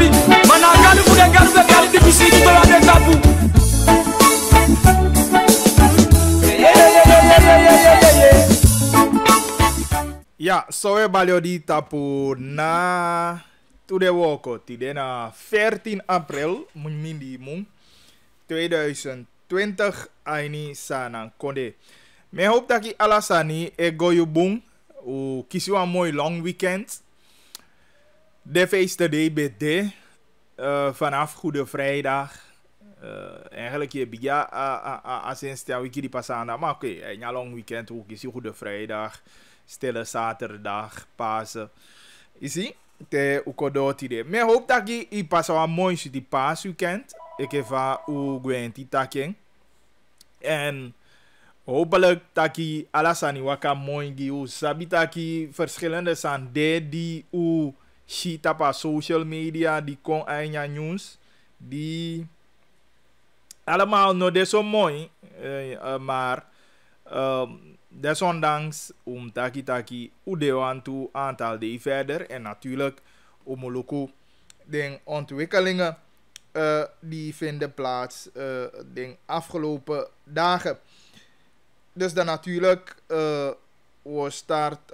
Gambi. Managalu fude galu be galu di bisi di tola de tabu. Ja, so we balio di tapu na today woko tide na 14 april mindi mung 2020 aini sana konde. Me hoop dat ki alasani e goyu bung u kisi wan mooi long weekend. De feesten day bede vanaf Goede Vrijdag. Eigenlijk je bija asinsta wiki di pasanda, maar oké, een long weekend ook is Goede Vrijdag, Stille Zaterdag, Pasen. Isi, te ukodoti de. Me hoop dat je i pasa wa mooi die paasweekend. Ik heb u gwenti taking. En hopelijk dat je alasani waka mooi gi u sabi dat je verschillende sande die u shit op social media, die kon anja news, die allemaal no de zo mooi, maar desondanks taki udewantu aantal de verder en natuurlijk omoluku de ontwikkelingen die vinden plaats de afgelopen dagen. Dus dan natuurlijk we start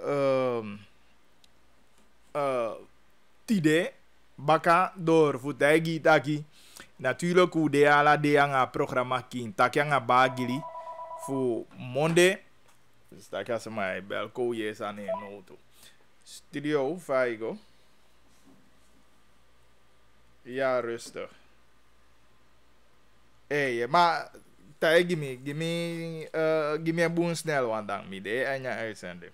tide baka door voetegi taki. Natuurlijk hoe de ala de anga programma kin tak anga bagili voor monde. Dus dat kan ze mij belko yes aan een auto. Studio Vaigo. Ja, rustig. Hey, maar give me een boon snel want dan midden en je uitzending.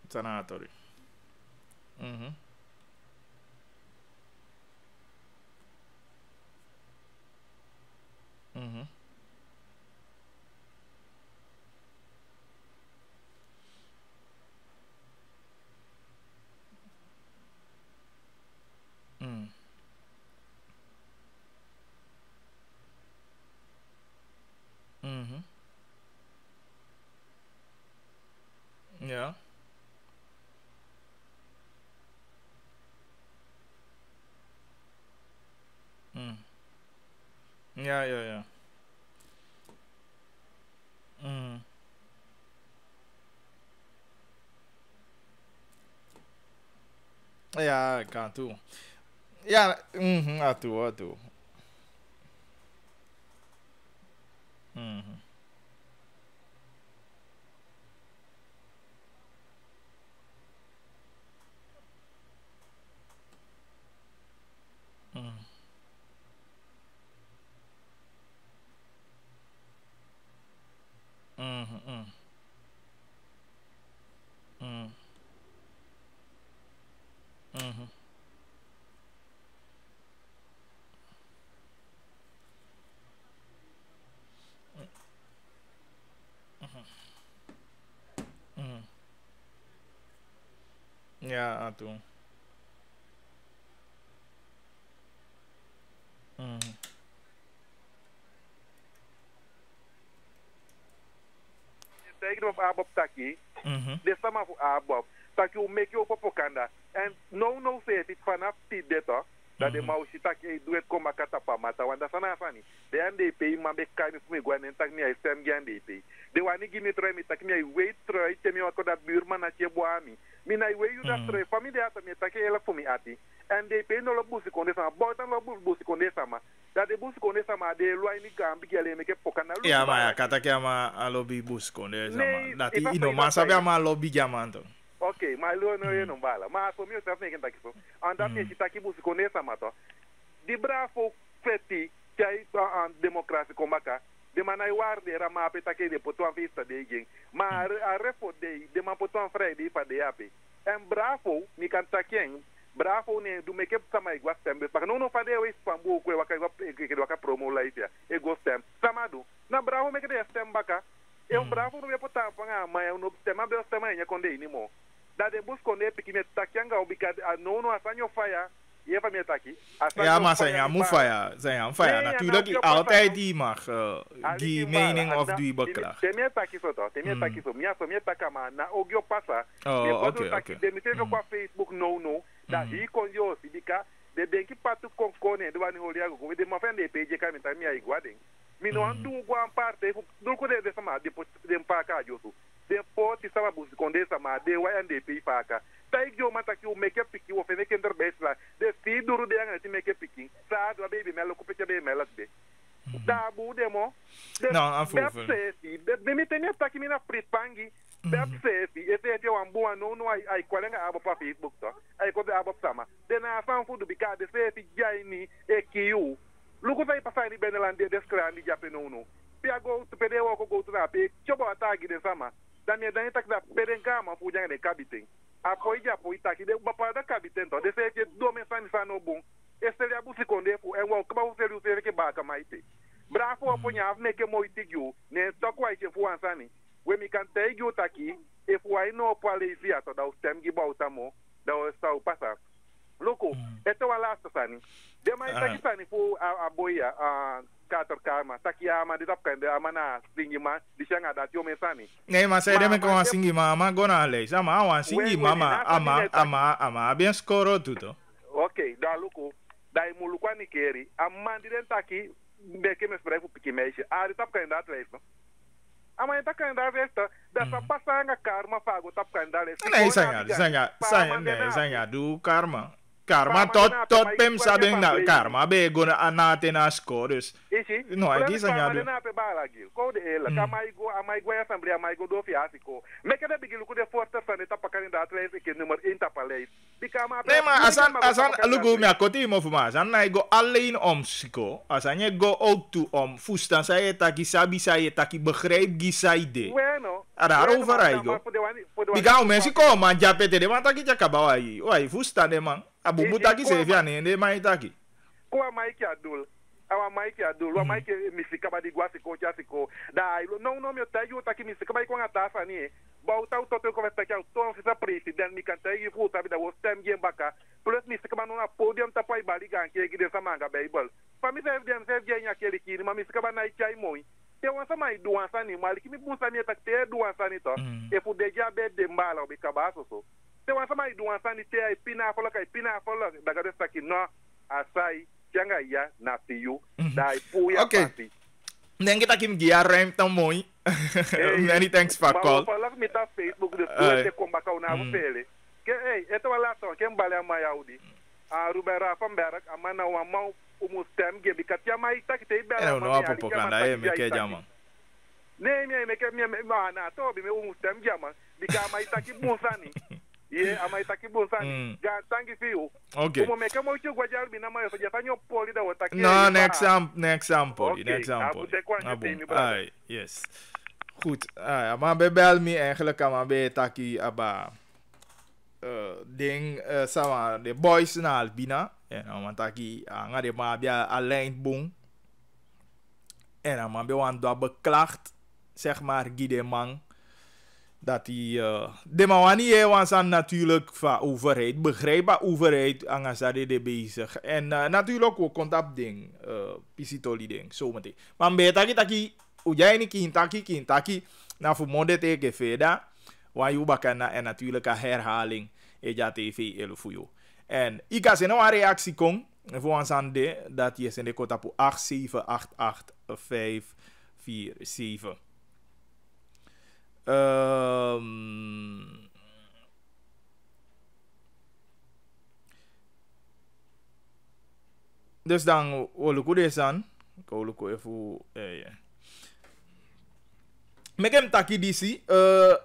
Sanatori. Ja. Ja, ja, ja. Ja, ik kan toe. Ja, atu. Ja, atu. Tegen op Abob Taki, de sama voor Abob, Taki u make you popokanda. En no zegt het vanaf die detta, dat de mausi Taki doet komen katapa mata, want dat is een afani. De NDP, maar ik kan niet meer gaan en tak niet stem gaan NDP. De wani gimi troi mi tak niet weet troi, te mi wako dat buurman na je boami. Mina weet je dat troi, familie had me tak hele voor mi ati. NDP no lo busi konde sama, botan lo busi konde sama. Dat de busi konde sama, de loai ni gambi gele me ke pokana. Ja, maar ja, kata ke ama alobi bus konde sama. Dat ino man sabi ama lobby jamanto. Okay, maar lo no no bala. Maar voor mij zelf neken takiso. En dat je taki busi konde sama to. Di bravo feti kai aan democratie komaka. De manai waarde rama petake de potuan vista de ging. Maar a refo de man potuan Friday pa de ape. En bravo mi kan takien. Bravo ne do make up sama igwa stem. Pak no fa de we spambu ko waka promo life ya. E go stem. Samadu. Na bravo make de stem baka. E bravo no me potan panga ma no stem abe stem nya konde ni mo. Da de bus konde pikine takianga ubika no asanyo fire. Je van mij taki. Ja, maar zijn moet fire. Natuurlijk, altijd die mag die mening of die beklacht. Temie taki zo toch? Temie taki zo. Mia zo, mia taka maar na ogyo passa. Oké. De meteen op Facebook no. Dat hier kon je aussi dika. De denki patu konkone de wani holia go. De ma fende page ka meta mia igwading. Mi no andu go an parte. Dulko de sama de mpaka josu. De poti sama bus konde sama de wa ande pe paka. Taik jo mata ki o make up piki o fene kender besla. De fi duru de anga ti make up piki. Sa do baby melo ko peke be melas be. Da bu demo. Não, a fufu. De mi tenia taki mina pripangi. Bep sefi, ete ete wambu no ai kwalenga abo pa Facebook to. Ai ko de abo sama. De na fan fu du bika de sefi jaini e kiu. Luko sai pasai ni benelande de skra ni jape no. Pia go to pede wo go to na pe chobo atagi de sama. Da mi dan tak da perenga ma fu janga de kabiting. Apoy ja apoy taki de bapa da kabiting to. De sefi do men san no bon. Esteli abusi konde fu en wo kaba fu selu se ke ba ka maite. Bravo aponya afne ke moitigyu ne tokwa ite fu ansani. When we can take you taki, if we know policy at the stem give out a more, the South Passa. Loco, it's our last sani. They might take sani for a boy, Carter Karma, Takiyama, the top kind of Amana, Singima, the Shanga that you may sani. Nee, maar zij hebben gewoon singi mama gonna lees. Ama singi mama ama bien scoro tuto. Okay, da loco, da mulukwani keri, a man didn't taki, beke me spray for piki meisje. Ah, the top kind that lees, no? Ama ita kanda vesta da sa pasanga karma fago tap kanda le. Nee, sanya do karma. Karma tot pem sabeng na karma be gona anate na score dus. No, aqui sanya do. Na pe bala gil. Ko de ela, amai go assembleia, amai go do fiasco. Me que de bigil ku de força sanita pa candidato esse que número intapalei. Nee, maar asan lugu me akoti mo fuma. Asan na go alleen om siko. Asan je go ook toe om fustan saya taki sabi saya taki begrijp gisaide. Bueno. Ada over go. Bigau mensen komen japete de man taki jakabawa yi. Oi, fustan de man. Abu butaki se via ne mai taki. Ko mai ki adul. Awa Mike adul, wa Mike misika ba di guasi ko jasiko. Da no me tayo taki misika ba ko ngata fa ni. Ba uta to ko vesta ka to sa president mi kan tayo fu tabi da wo stem game baka. Plus misika ba no na podium ta pai bali gan ke gi de sama ga Bible. Fa mi se nya ke ki ni ma misika ba na chai moi. Te wan sama i duan sa ni mali ki mi busa ni tak te duan sa ni to. E fu deja be de mbala o be kabaso so. Te wan sama i duan sa ni te ai pina fola daga de saki no asai janga ya na piu dai pu ya pati. Nem kita kim gia rem tão moi. Many thanks for call. Ma fala mi ta Facebook de te kombaka una pele. Ke eto wala to ke mbale ma yaudi. A rubera famberak amana wa mau umustem ge bikatia mai ta kite bela. No propaganda me ke jama. Ne me ke ma na to bi me umustem jama bika mai ta ki musani. Ye ama itaki bosani ga tangi fiu. Okay. Como me kemo chu gwajal bina mayo so jatanyo poli da wataki. No, next example. Yes. Goed. Maar bebel me eigenlijk aan bij taki aba ding sama de boys na albina en aan taki aan de maar bia alleen boom. En aan be wan do beklacht zeg maar gide man dat hij de mawani was aan natuurlijk van overheid begrijpbaar overheid angasade de bezig en natuurlijk ook contact ding pisitoli ding zo meteen maar betaki taki ujai ni kintaki na voor mode teke veda waar je bakana en natuurlijk een herhaling eja tv elufuyo en ik als een reactie kon voor ons aan de dat je zijn de kotapu 8788547 dus dan woluku desan ko woluku efu mekem taki disi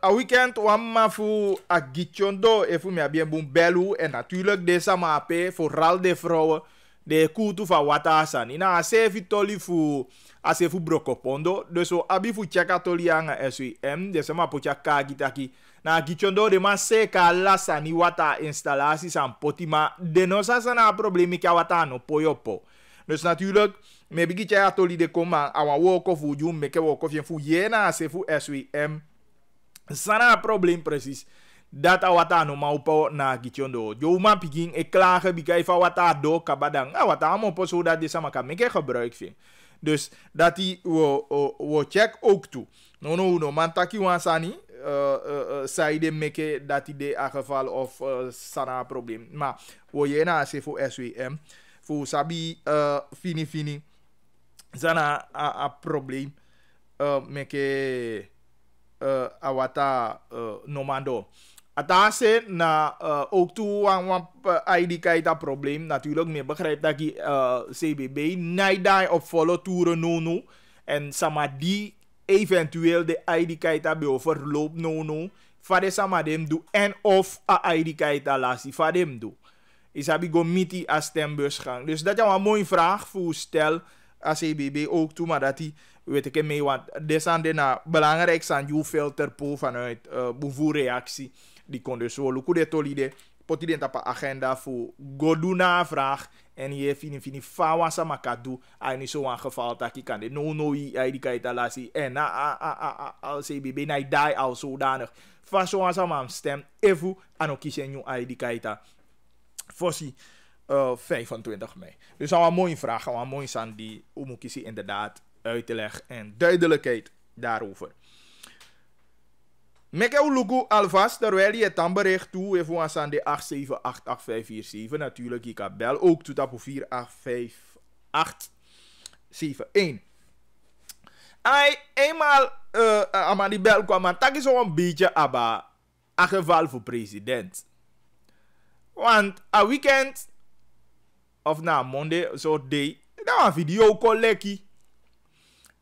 a weekend wamma fu a gichondo efu me bien boom belu en natuurlijk desa ma ape vooral de vrouwen de kutu van watasan ina ase vitoli fu ase fu brokopondo dus so abi fu cheka toli anga SUM de sama pocha kagi taki na gichondo de ma se kala sani wata installatie san potima de no sa na problemi ka wata no poyopo dus natuurlijk me bigi cheka toli de koma awa woko fu jum me ke woko fu yena ase fu SUM sana problem precies dat awata no maupo na gichondo. Jo man piging e klagen bika ifa wata do kabadang. Wata amo po so dat de sama kan meke gebruik vind. Dus dat die wo check ook toe. No man taki wansani saide meke dat die de a geval of sana probleem. Maar wo je na se voor SWM voor sabi fini sana a probleem meke awata nomando. Atase na ook toe aan ID kaita probleem. Natuurlijk, me begrijp dat die CBB naidai op volle toeren no. En sama die eventueel de ID kaita bij overloop no. Fade sama dem do en of a ID kaita lasi fadem do. Is heb ik go miti a stembusgang. Dus dat is een mooie vraag voor stel a CBB ook toe, maar dat die weet ik mee, want desande na belangrijk zijn je filter po vanuit reactie. Die kon dus zo lukken de tolide potide tapa agenda voor goduna vraag en je fini fawa sama kadu ai zo een geval dat je kan de no ai die kaita lasi en al CBB na die al zodanig van zo aan sama stem evu ano kiezen nu ai die kaita fossi 25 mei. Dus een mooie vraag, een mooie san die umukisi inderdaad uit te leggen en duidelijkheid daarover. Meke uluku alvast, terwijl je het bericht toe, even aan de 8788547. Natuurlijk, je kan bel ook tot op 4858771. Ai, eenmaal aan die bel kwam, maar dat is zo'n beetje een geval voor president. Want een weekend, of na Monday, zo day, dan een video collectie.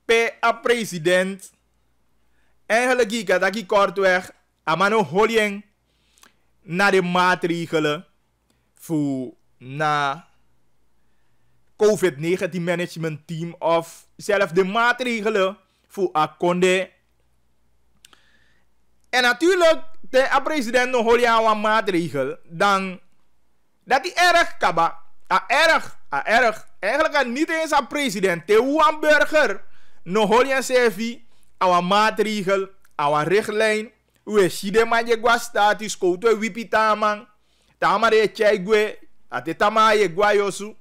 Per a president. Eigenlijk ik dat ik kortweg amano holien naar de maatregelen voor na COVID-19 management team of zelfs de maatregelen voor Akonde. En natuurlijk de president nog holien aan een maatregel dan dat is erg kaba, erg. Eigenlijk niet eens een president, de burger nog holien sevi our maatregel, our richtlijn, we shide manje gwa status kouto wipita man, tamare chaigwe, atetama ye gwa yosu.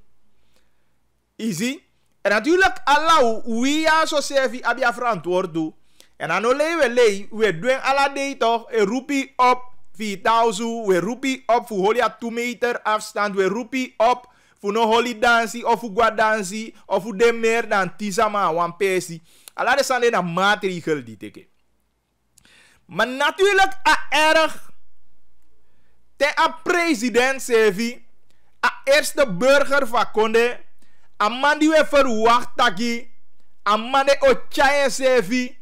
Easy. En natuurlijk Allah we ja so servi abia verantwoord do. En dan we doen alla day toch, e roepie op 4000, we roepie op voor holia 2 meter afstand, we roepie op voor no holy dansie of voor gwa dansie of voor de meer dan tisama wan pesi. Allah de sande na maatregel die teke. Maar natuurlijk erg te a president sevi a eerste burger van Konde a man die we verwacht taki a man de ochaye sevi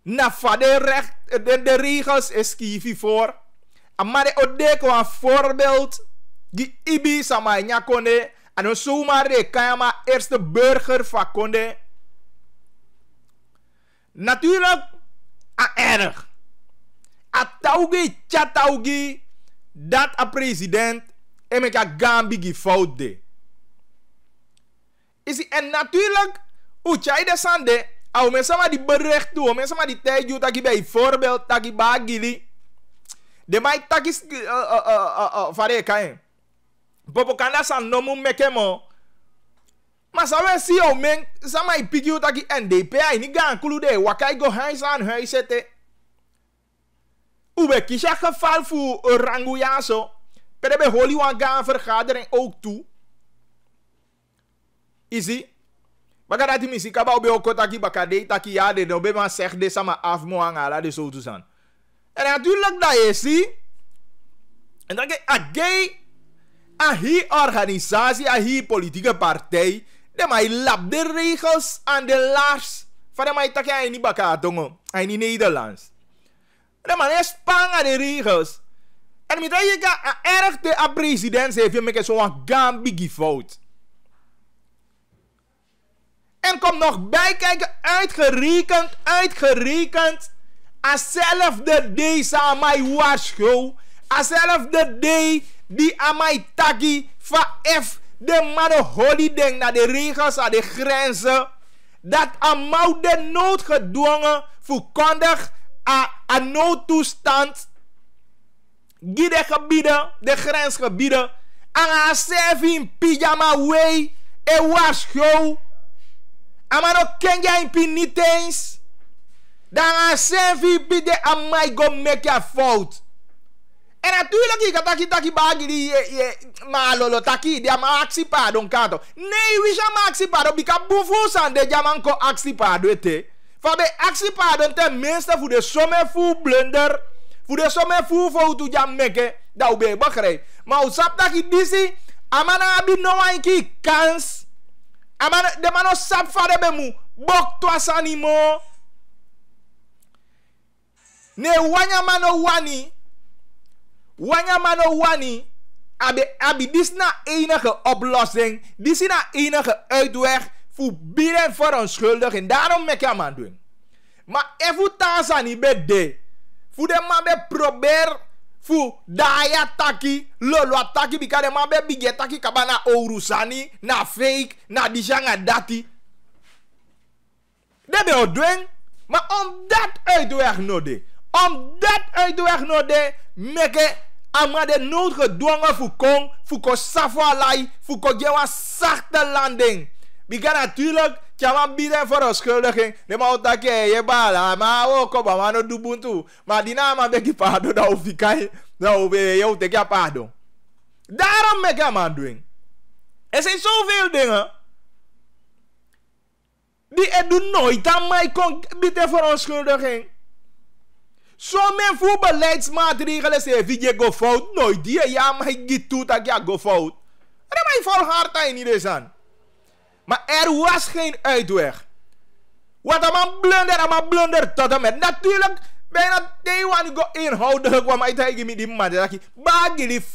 na fade recht de regels is kivi voor a man de odeko een voorbeeld die ibi sama nya Konde. En zo maar de kama eerste burger van Konde. Natuurlijk, erg. Ataugi, chataugi, dat a president en meka gambi gi fout de. En natuurlijk, uchai de sande, au mesama die bericht toe, mesama die teju taki bij voorbeeld taki bagili. De mai takis vare kain. Popo kanda san nomu mekemo. Maar sawe si o men sama ipiki utaki NDP ai ni gaan kulude wakai go huis zette. Ube kisha geval voor rangu yaso. Perebe holi wan gaan vergadering ook toe. Easy. Baka dati misi kaba ube okotaki bakade taki yade no be man zeg de sama afmo angala de zo toesan. En natuurlijk dat je zie. En dan gay a hi organisatie, a hi politieke partij, de mij lap de regels aan de laars. Van de mij tak jij niet bakatongo, hij niet Nederlands. De man is bang aan de regels. En met dat je kan erg de president heeft je met zo'n gambigi fout. En kom nog bij kijken, uitgerekend, azelfde day sa mij waarschuw, azelfde day die aan mij taki van F de mannen holy denk naar de regels aan de grenzen dat aan de nood gedwongen voor kondig a noodtoestand. Gide gebieden, de grensgebieden. En a sevi in pyjama way. E waarschuw. En maar ook ken je in pi niet eens. Dan a sevi bide aan mij go make a fout. En natuurlijk, ik taki bagi die malolo taki dia ma aksi pardon kanto. Nee, we ja ma aksi pardon bika bufu san de jaman ko aksi pardon ete. Fabe aksi pardon ten minste voor de somme fu blunder, voor de somme fu fout jam meke da ube bakre. Maar usap taki disi amana abi no wan ki kans. Amana de mano sap fade be mu bok to asanimo. Ne wanya mano wani. Wanneer man wani, abi dis na enige oplossing, dis na enige uitweg voor bieden verontschuldiging. Daarom mek je man doen. Maar even Tanzania bede, voor de man be probeer voor daya taki, lolo taki, bika de man be bige taki kabana orusani, na fake, na dijanga dati. Dat ben je doen, maar om dat uitweg nodig. Om dat uitweg nodig, meke ama de noodgedwongen voor ko safwalai, voor ko gewa zachte landing. Bika natuurlijk, tjaman bieden voor een schuldiging. De man take je bala, maar ook op maar no dubuntu. Maar die naam beki pardon, dat hoef je kai, dat hoef je jou te gaan pardon. Daarom mek je man doen. Er zijn zoveel dingen die er doen nooit aan mij kon bieden voor een schuldiging. Zo men voor beleidsmaatregelen zeggen, wie je go fout, nooit die, ja, maar ik giet toe dat je go fout. En dan mij volhard aan niet eens aan. Maar er was geen uitweg. Want een man blunder tot en met. Natuurlijk, bijna de one go inhoudelijk kwam uit tegen me die man. Dat je, bagi die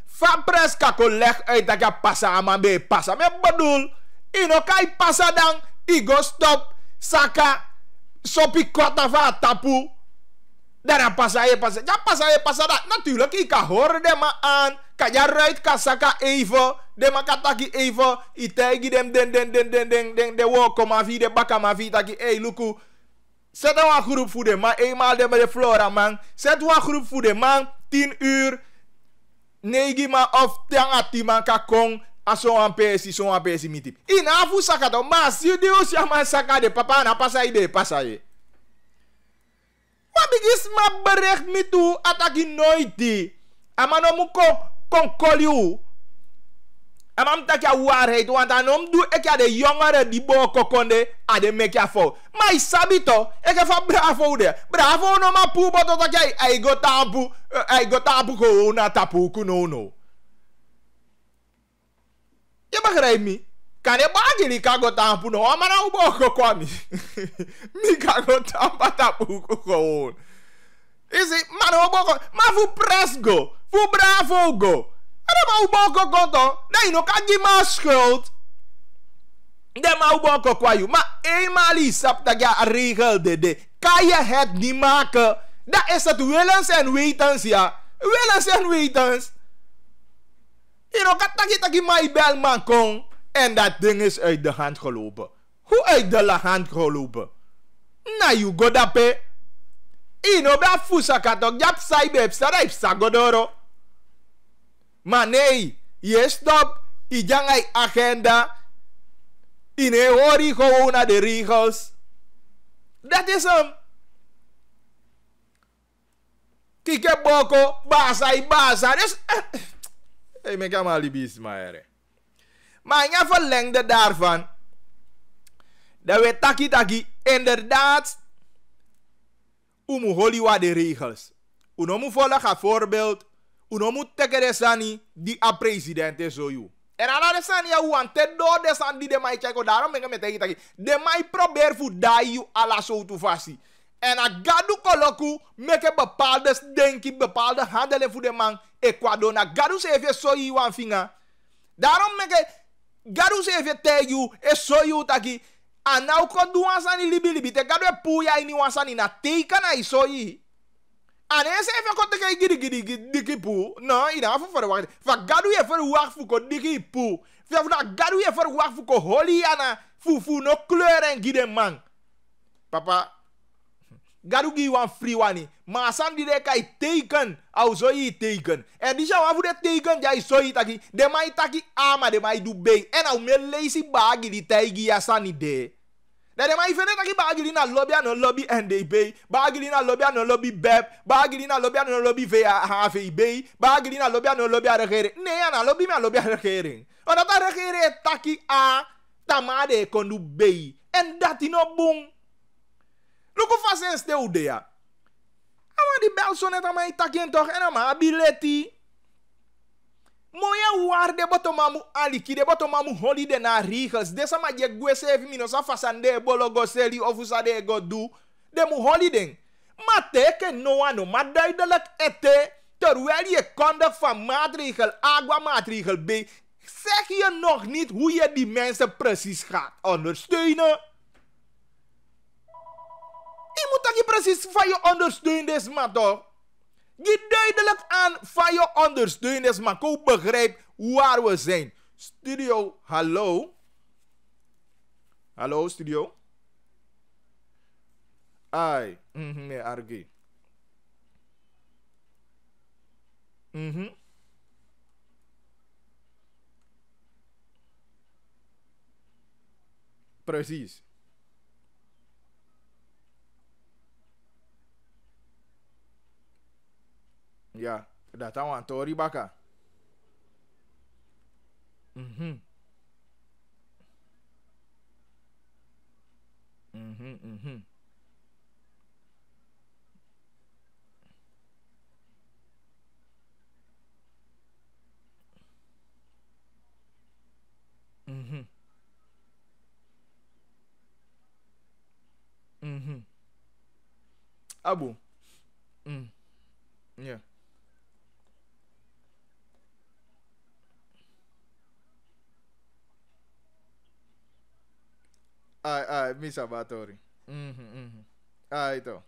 fapres kako leg uit dat je passa aan man bij passa. Maar bedoel, ino kai passa dan, i go stop, saka, sopi kota van tapu. Daarna passa je. Ja, passa dat. Natuurlijk, ik kan horen de man aan. Kan je ruit, kan saka even. De man kan taki even. I tegi dem de wo koma vi, de baka ma vi taki. Hey, luku. Zet een groep voor de man. Eenmaal de flora man. Zet een groep voor de man. 10 uur. 9 man of 10 man kan kong. Aso an pesi mitip. Ina afu saka to. Mas, you do si man saka de papa na passa je. Maar bigis ma bericht me toe ataki nooit die. Amano mu kon kolju. Amam tak ya waarheid. Want anom doe ik ja de jongeren die boko konde a de mek ya fout. Maar ik sabi to. Ik heb van bravo de. Bravo no ma pu boto tak ya. Ay go tapu ko na tapu kuno. Je begrijpt me? Kan je bagili kago tapu no? Maar nou boko kwami. Mi kago tapu gewoon. Is het? Maar boko. Maar voor press go. Voor bravo go. En dan maar boko konto. Nee, no kan je maar schuld. Dan maar boko kwayu. Maar eenmaal is dat ja regel de. Kan je het niet maken? Dat is het willens en wetens ja. Willens en wetens. Je know, kataki my bel man kon. En dat ding is uit de hand gelopen. Hoe uit de hand gelopen? Nou, you go dape. Je know, bij fusa katok. Jap sai beb, sarai sagodoro. Maar nee, je stop. Je jangai agenda. Je hoor gewoon naar de regels. Dat is hem. Kike boko, basa. Dus... Hey, me kan maar libis maar. Maar je verlengde daarvan. Dat we taki inderdaad. Umu holiwa de regels. Unomu volgen voorbeeld. Unomu teke de sani die a president is zo you. En ala de sani ya wan te do de sani die de mai cheko. Daarom ben ik met taki. De mai probeer voor dai you ala zo to fasi. En a gadu koloku meke bepaalde denki, bepaalde handelen voor de man. Ecuador na gadu se even so yi wan finga. Daarom meke gadu se even tell you e so you taki. En nou kon du wansani libi. Te gadu e puya ini wansani na teka na iso yi. En ese even kon teke diki pu. No, ina afu voor wacht. Va gadu e voor wacht voor ko diki pu. Va gadu e voor wacht voor ko holi ana fu no kleur en gide man. Papa Garugi wan free wani. Maar san die de kai teken. Au zo je teken. En die zou voor de teken jai zo je taki. De mai taki ama de mai du bei. En au me lazy bagi die taigi ya sani de. De mai vene taki bagi di na lobby an lobby NDP. Bagi di na lobby an lobby BEP. Bagi di na lobby an lobby HVB. Bagi di na lobby an lobby regering. Nee an lobby me lobby regering. Omdat de regering taki a tamade kondu bei. En dat no boom. Look of fast en stil de ya. Ama die bel zo net aan mij takken toch en ama bileti. Moya war de botomamu aliki de botomamu holiday na regels. Desa ma je gwe 7 minutes afasande bolo go seli of usade go do. De mu holiday. Ma teke no ano ma duidelijk ete. Terwijl je conduct van maatregel A qua maatregel B. Zeg je nog niet hoe je die mensen precies gaat ondersteunen. Je moet je precies van je ondersteunen, maar toch? Je duidelijk aan van je ondersteunen, maar ook begrijp waar we zijn. Studio, hallo? Hallo, studio? Ai, nee, arge. Precies. Ja, dat aan een tori baka. Abu. Yeah. Ai, mi sabatori. Ai, to.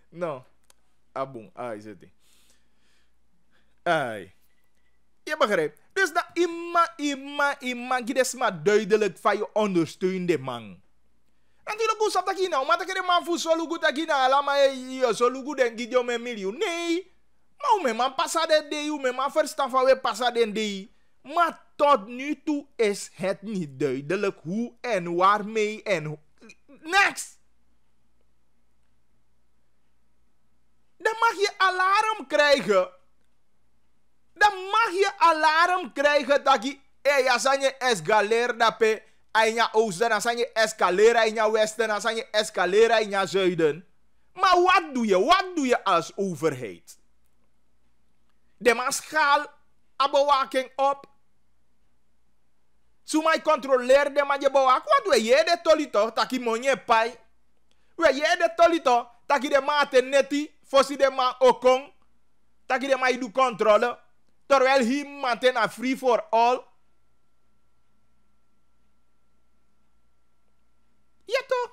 No. Abum, ai, zeti. Ai. Je begrijpt. Dus dat ima, gides maar duidelijk van je ondersteunende man. Natuurlijk hoe dat je nou, maar dat je de man voor zo lugu dat je nou, laat maar je zo lugu den gidio me miljoen. Nee. Maar hoe men man passa de day, hoe men man verstaan van we passa de day. Maar tot nu toe is het niet duidelijk hoe en waarmee en next. Dan mag je alarm krijgen. Dan mag je alarm krijgen dat je asanje escaleren dat pe in oosten, asanje escaleren in westen, asanje escaleren in zuiden. Maar wat doe je? Wat doe je als overheid? De man schaal bewaking op. Zo mij controleer de man je bewak. Wat doe je de tolito? Taki monje pai. We je de tolito? Taki de mate neti. Fosi de man okong. Taki de man do controle. Terwijl hij maintain free for all. Ja toch?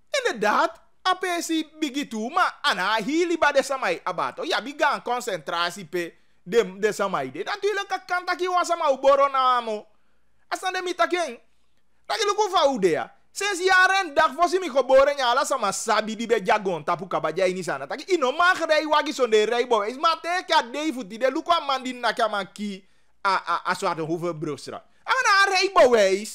Inderdaad. APC bigi tu. Maar ana hili ba de samai abato. Ja biga concentratie pe. De samai de. Natuurlijk kan taki wa sama uboro na amo. Asan de mitaken. Taki luku fa udea. Sinds jaren dag fosi mi geboren ya ala sama sabi di be jagon tapu kabaja ini sana. Taki ino mag rei wagi son de rei boy. Is ma te ka dei futi de luku amandi na kama ki a zwarte hoevenbrugstra. Ama rei boy.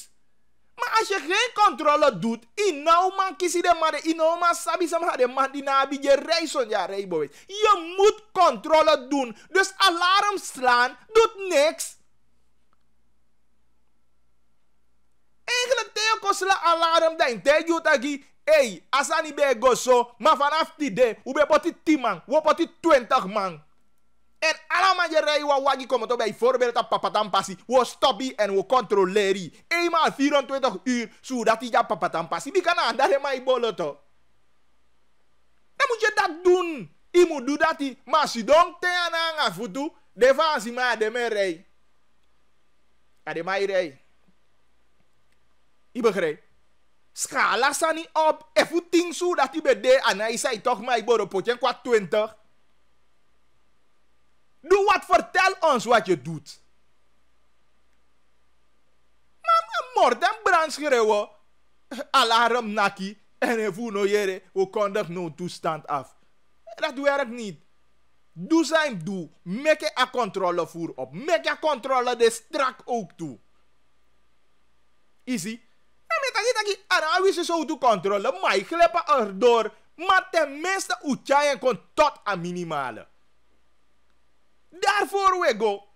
Maar als je geen controle doet, inouw man kisi de man, inouw man sabi sama de man die na je reison ja rei boy. Je moet controle doen. Dus alarm slaan doet niks. Eigenlijk tegen kosla alarm dan tegen tagi. Hey, asani be go so, maar vanaf die day, we be poti 10 man, we poti 20 man. En allemaal je rij wa wagi komen tot bij voorbeeld dat papatam passie. We stoppen en we controleren. Eenmaal 24 uur, zodat die ja papatam passie. Die kan aan dat mij bollen toch. Dan moet je dat doen. Je moet doen dat die. Maar als je dan tegen aan voet de vakantie maar de mij rij. De mij rij. Je begrijpt? Schala sa niet op. En voet ting zo dat die bij en hij zei toch mij bollen potje qua 20. Doe wat, vertel ons wat je doet. Maar moord en brand schreeuwen. Alarm naki. En even no jere, we kondigen no toestand af. Dat werkt niet. Doe zijn doe. Make a controle voer op. Make a controle de strak ook toe. Easy. En met dat je is zo toe controle. Maar ik gleppen erdoor. Maar tenminste, uchaien kon tot een minimale. Daarvoor we go.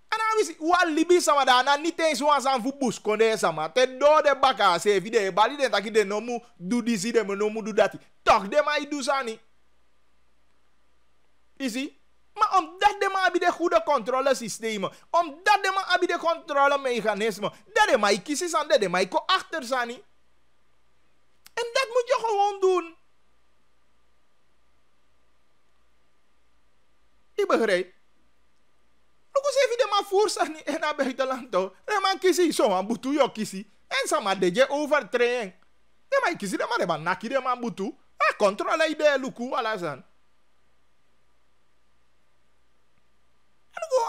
En dan wist ik, wat libi sama daar, niet eens zoals aan voetbus konde sama. Te do de baka se vide, bali den taki de nomu do disi de nomu do dati. Toch de ma do sani. Easy. Maar omdat de ma abi de goede controlesystemen, omdat de ma abi de controlemechanismen, dat de ma ikisi san de ma iko achter sani. En dat moet je gewoon doen. Ik begrijp. Lugu se vi de ma forsa ni en na buitenland to. De man kisi so man butu yo kisi. En sama de je overtrain. De man kisi de man de man naki de man butu. A controle ide luku ala san. En lugu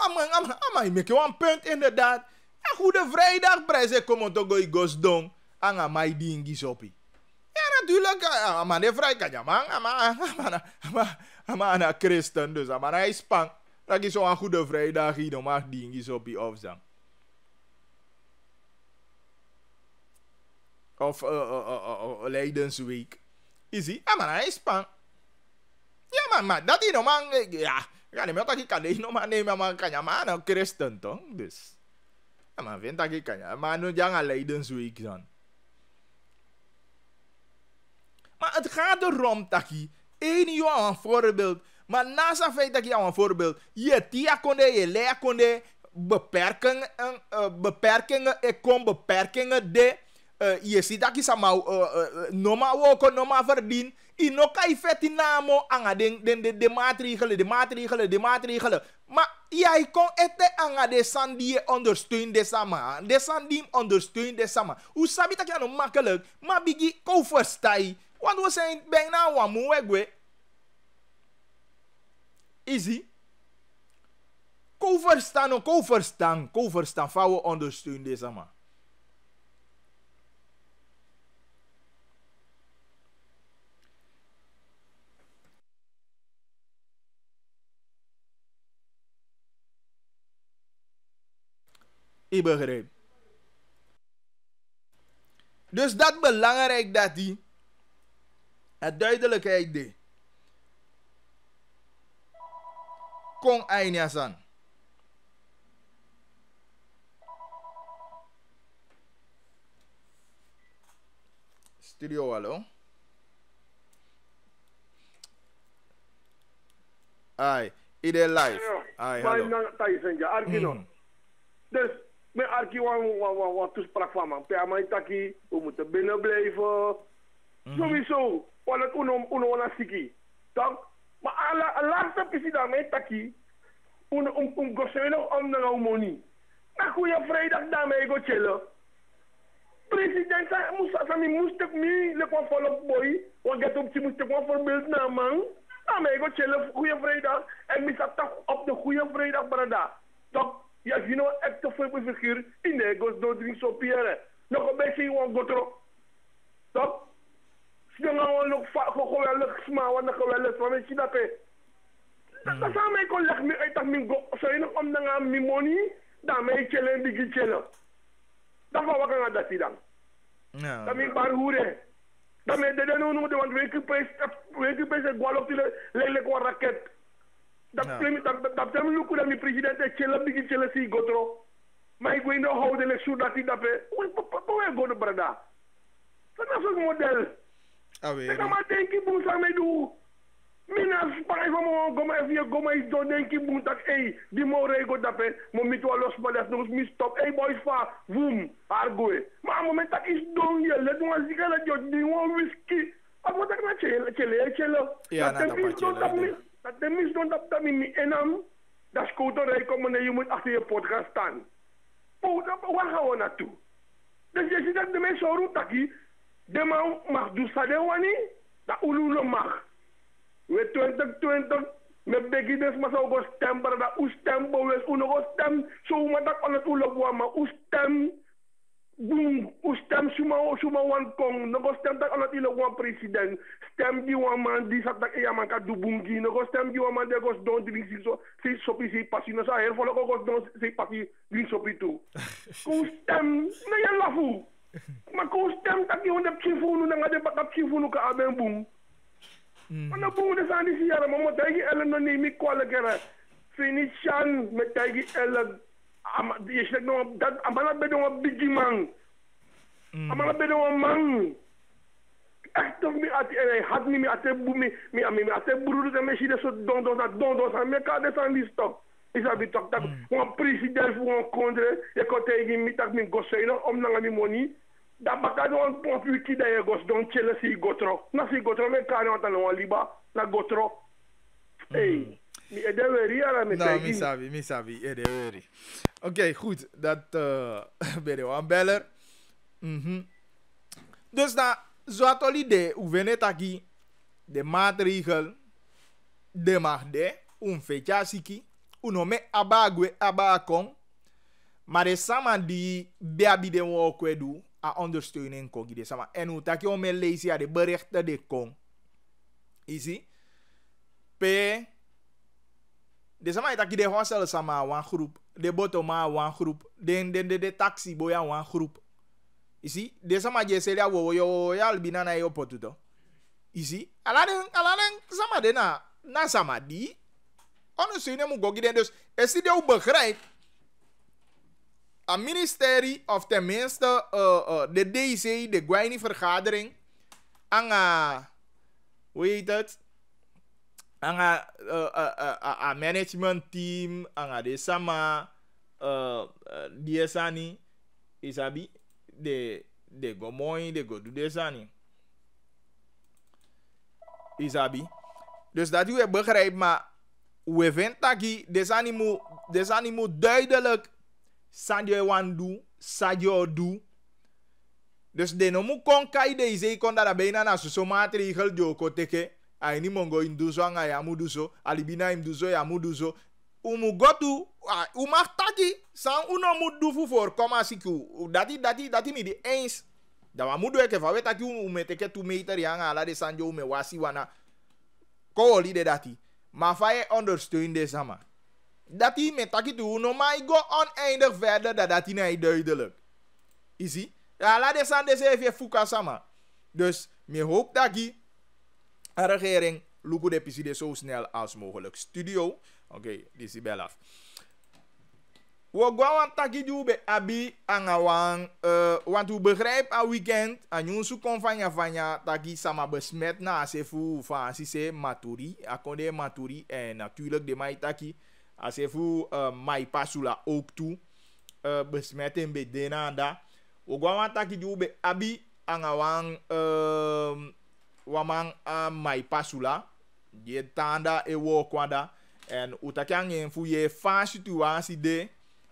ama make one punt inderdaad. En goede vrijdag prijzen komen to go igos dong. Anga mai dingi sopi. Ja natuurlijk. Ama de vrij kan ja man. Ama na christen dus. Ama na ispang. Dat is zo'n goede vrijdag hier, dan mag dingetjes op je afzang. Of Leidensweek. Easy. Ja, maar hij is pan. Ja, maar dat is normaal. Ja, niet meer dat ik kan niet normaal nemen, maar kan je maar een christen toch? Dus. Ja, maar vind dat ik kan je. Maar nu jangen Leidensweek dan. Maar het gaat erom dat je een voorbeeld. Maar naast het feit dat je een voorbeeld, je tia konde, je leer konde, beperkingen, ik kom beperkingen de, je ziet dat je sama, noma woko, noma verdien, inoka ifeti namo, anga de maatregelen. Maar jij kon ete anga de sandie ondersteun de sama, de sandie ondersteun de sama. Hoe sabi dat je nou makkelijk, maar bigi ko verstai, want we zijn bijna wamu wegwe. Easy. Ko verstaan. Vouwen ondersteun deze man. Ik begrijp. Dus dat belangrijk dat die het duidelijkheid deed. Kong Ainiasan. Studio, hallo. Ai, ide live. Ai, hallo. Dus, mijn arki wat toespraak van man. Per mij taki, we moeten binnen blijven. Sowieso, want het uno wana siki. Toch? Maar laatste pisi daarmee taki, gosweno om de harmonie. Na goede vrijdag daarmee go chillen. President moest ik me lekker volop boy, want get op moest ik wel voorbeeld naar man. Daarmee go chillen goede vrijdag en misap toch op de goede vrijdag brada. Toch, ja, je nou echt te veel figuur in de gos doodring zo pieren. Nog een beetje gewoon gotro. Toch? Ze gaan nog geweldig smaak, want geweldig van weet je dat hè. Dat zou mij kon leggen uit dat mijn go, zou je nog om dan aan mijn money, daarmee chillen en die chillen. Dat was wat gaan dat dan. Dat mijn paar hoeren. Dat mijn deden nu moeten, want weet je prijs het gwal op die lelijk wat raket. Dat zijn we ook dat mijn president chillen, die chillen zie gotro. Maar ik weet nog houden de shoot dat hij dat hè. Hoe go de brada. Dat is een model. Ik ga maar denken, boem, zou mij doen. Mina spijt van me, goma is zo denken, boem, dat die morgen go dat hè. Moment wel los, maar dat is nog mis stop. Boys, va, boem, argoe. Maar moment dat is doen, je let me zien dat je die one whisky. Wat ik naar chillen. Ja, dat de mis doen dat me enam. Dat is kouterij komen en je moet achter je pot gaan staan. Waar gaan we naartoe? Dus je ziet dat de mensen zo roepen. De man mag doen sadewani, dat ulu mag. We 2020, met beginners maar zo stem, dat u stem, we uno stem, zo maar dat alles ulu maar u stem, boom, o stem suma wan kong, no go stem tak alat ilo wan president, stem di wan man di satak e yaman ka dubungi, no go stem di wan man de gos don drink si sopi si pasi, no sa her folo go gos don si pasi drink sopi tu. Ko stem, na yan lafu. Ma ko stem tak yon de pchifunu na nga de baka pchifunu ka aben boom. Ano boom de sani si yara, mamo tagi elen no ni mi kwa legera. Finishan, me tagi elen, yeslek no, dat amala bedo wa bigi man. Amala bedo wa man. Echt mi ati had mi ate bumi mi ate buru de me si de so don sa me ka de san li stop. Isa bi tok tak un president fu un kondre e ko tegi mi tak mi goseino om na mi moni. Da baka do un pon pu ki da e gos don chele si gotro. Na si gotro me ka no talo liba na gotro. Hey. Mi edeweri ala me tegi. No, mi sabi, edeweri. Oké, goed. Dat ben je een beller. Dus dan, zoals al idee, hoe we net aquí, de maatregel, de magde, fecha uno me abagwe abakong, maar de sama die beabi de wokwedu a ondersteuning kogi de sama. En hoe taki ome lezen ja de berichten de kong. Isi? De sama itaki de hostel sama wan groep, de botoma wan groep, de taxi boya wan groep. Isi? De sama je selia wo yo albina na yo potuto. Isi? Aladen sama de na sama di. Ondersteuning moet gogi den. Dus is die ook begrijpt, een ministerie of tenminste de DC, de Guini vergadering, aan hoe heet het? Aan management team, aan de sama DSani, isabi, de go mooi, de go do DSani. Isabi. Dus dat u begrijpt, maar we vinden dat desani moet duidelijk Sanjo wandu, Sanjo do. Dus de no mu kon kai de ze kon da bena na so maatregel joko teke. Ai ni mongo induzo anga ya muduso, alibina induzo ya muduso. Umu gotu, mag taki san uno mudu fu for koma siku. Dati mi di eens. Da wa mudu eke fa weta ki ume teke 2 meter yanga ala de Sanjo ume wasi wana. Ko li de dati. Maar van je ondersteunt deze sama. Dat hij met taki toe, no maar ik go oneindig verder dat hij niet duidelijk. Zie? Ja, laat deze aan deze even fuka sama. Dus, me hoop dat hij, de regering, lukt de episode zo snel als mogelijk. Studio, oké, dit is bel af. We gaan taki jube abi angawang, want u begrijpt aan weekend, aan jonsu konfanya taki sama besmet na asefu van asise maturi, akonde maturi en natuurlijk de mai taki asefu mai pasula ook toe, besmet en bedena da. We gaan taki jube abi angawang wamang mai pasula, je tanda e wo kwada en utakyang en fu ye fa situatie de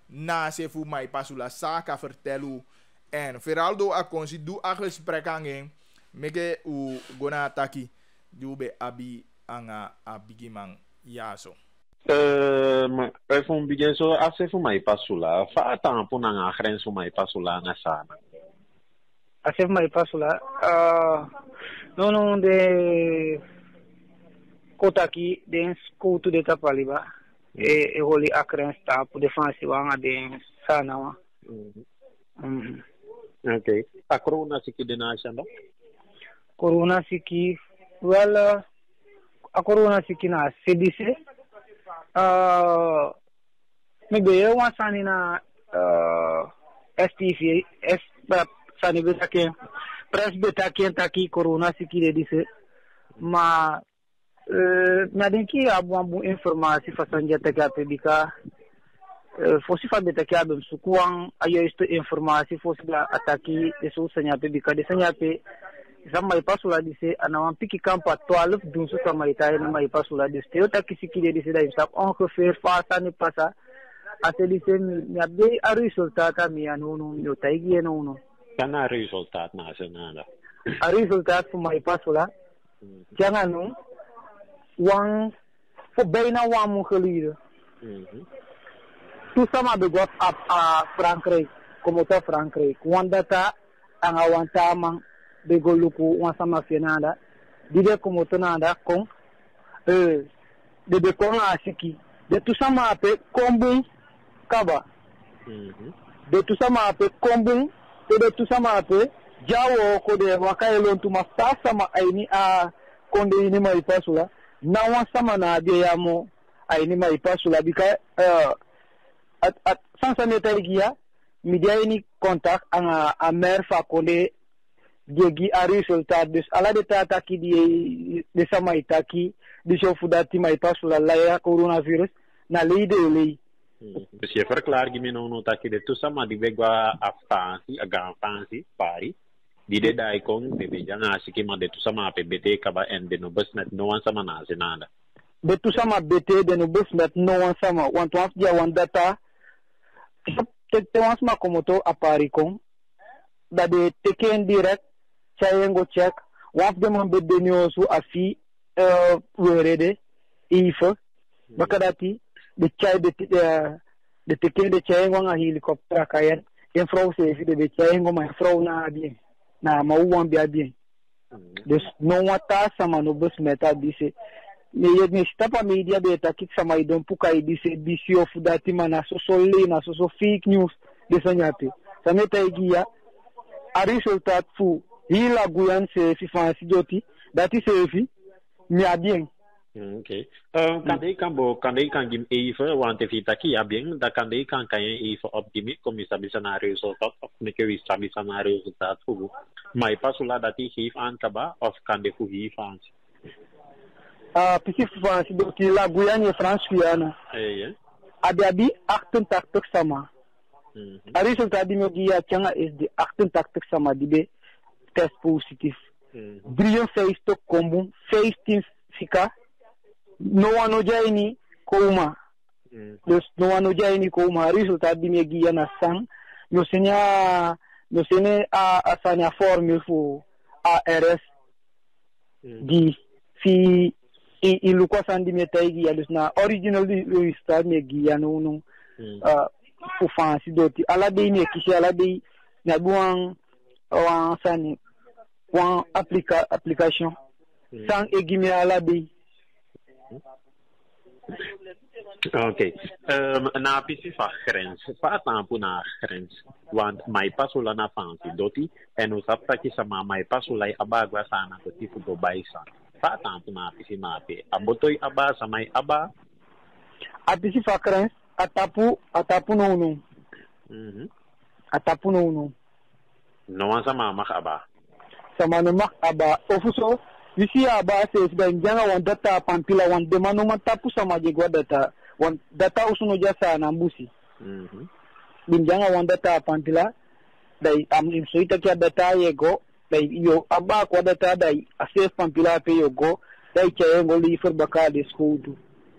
na se fu mai pasula saka vertelu en Feraldo a konsi du a gesprek angin meke u gona taki jube abi anga abigimang yaso. Maar voor een begin zo als je voor mij pasula, vaatan voor een grens voor mij pasula na sana. Als je voor mij pasula, no de kotaki de skutu de tapaliba. E holi akren sta po defensive nga din sana wa. Okay. A corona siki dinasyan ba? Corona siki well a corona siki na CDC maybe one sani na STV sani beta ke press beta ke taki corona siki de dise ma nadenki abu informasi fasanja teka publika fosi fa beta ke abem sukuang ayo isto informasi fosi la ataki eso sanya publika de sanya pe samai pasula dise anawan piki kampa 12 dunsu samai tayo na mai pasula dise yo takisi kide dise da imsap ongeveer fasa ni pasa ate dise mi abde a resultata mi anuno mi otaigi eno Kana resultat na senada. A resultat voor mai pasula jangan wang voor bijna 1 maand geleden. Toen samen begon op Frankrijk. como ta Frankrijk wanda ta angawanta man de goluku wansama fenanda dide como tonanda kon de bekona asiki de tusama ape kombun kaba de tusama ape kombun de tusama ape jawo ko de wakaelon tuma tasama aini a konde ini mai pasula na wansama na de yamo aini mai pasula bika at sansa netaigia media ini contact a mer fa konde Diegi a resultat dus ala de tata ki de sama itaki de shofudati mai pasula la coronavirus na leide lei. Dus je verklaart me nou dat je de toesama die begwa afansi agafansi pari die de dai kon de bejanga sikima de toesama PBT kaba en de no busnet no one sama na zinada. De toesama BT de no busnet no one sama want once dia one data te once ma komoto apari kon da de teken direct chayengo check once de man bedde nyosu afi werede ifa bakadati de chai de teken de chayengo nga helicopter kayen en vrouw se fi de chayengo ma vrouw na bien na mauwan bien dus no wata sama no bus meta dise me yedne stapa media beta kik sama idon pukai dise bisio fudati mana so solle na so fake news de sanyate sameta igia a resultat fu hila guyan se fi fansi joti dati se fi mi a bien. Okay. Kan kan gim even want if itaki a bien da kan even optimi comme ça bisa na resultat of neke wi sabi na resultat fu mai pasula dati hif an kaba of kan de fu hif an. Pisi fansi joti la guyan e France yana. Abi 88 sama. A resultat di mogia changa is de 88 sama dibe test positief. 53 kombu 15 fika no wano jaini kouma. Dus no wano jaini kouma resultat di mogia na sang no sene a sanya formule fu ARS di fi ilukwa sandi metaigi ya dus na original resultat mogia no fu fansi doti ala de ni kishi ala de na buang wan sani wan application sang egimi ala de. Okay. Na pisi fa grens fa tampu na grens want mai pasula na fansi doti en usapta ki sama mai pasula abagwa sana ko tifu do baisa fa tampu na pisi na pe abotoi aba samai aba apisi fa grens atapu no. Atapu no. No sama mak aba. Sama no mak aba. Ofuso visi aba se ben janga wan data pampila wan de manu matapu sama je gwa data. Wan data usuno jasa na mbusi. Bin janga wan data pampila dai am imsoita kia data yego dai yo aba kwa data dai asef pampila pe yogo dai chayengo li fer bakade skudu.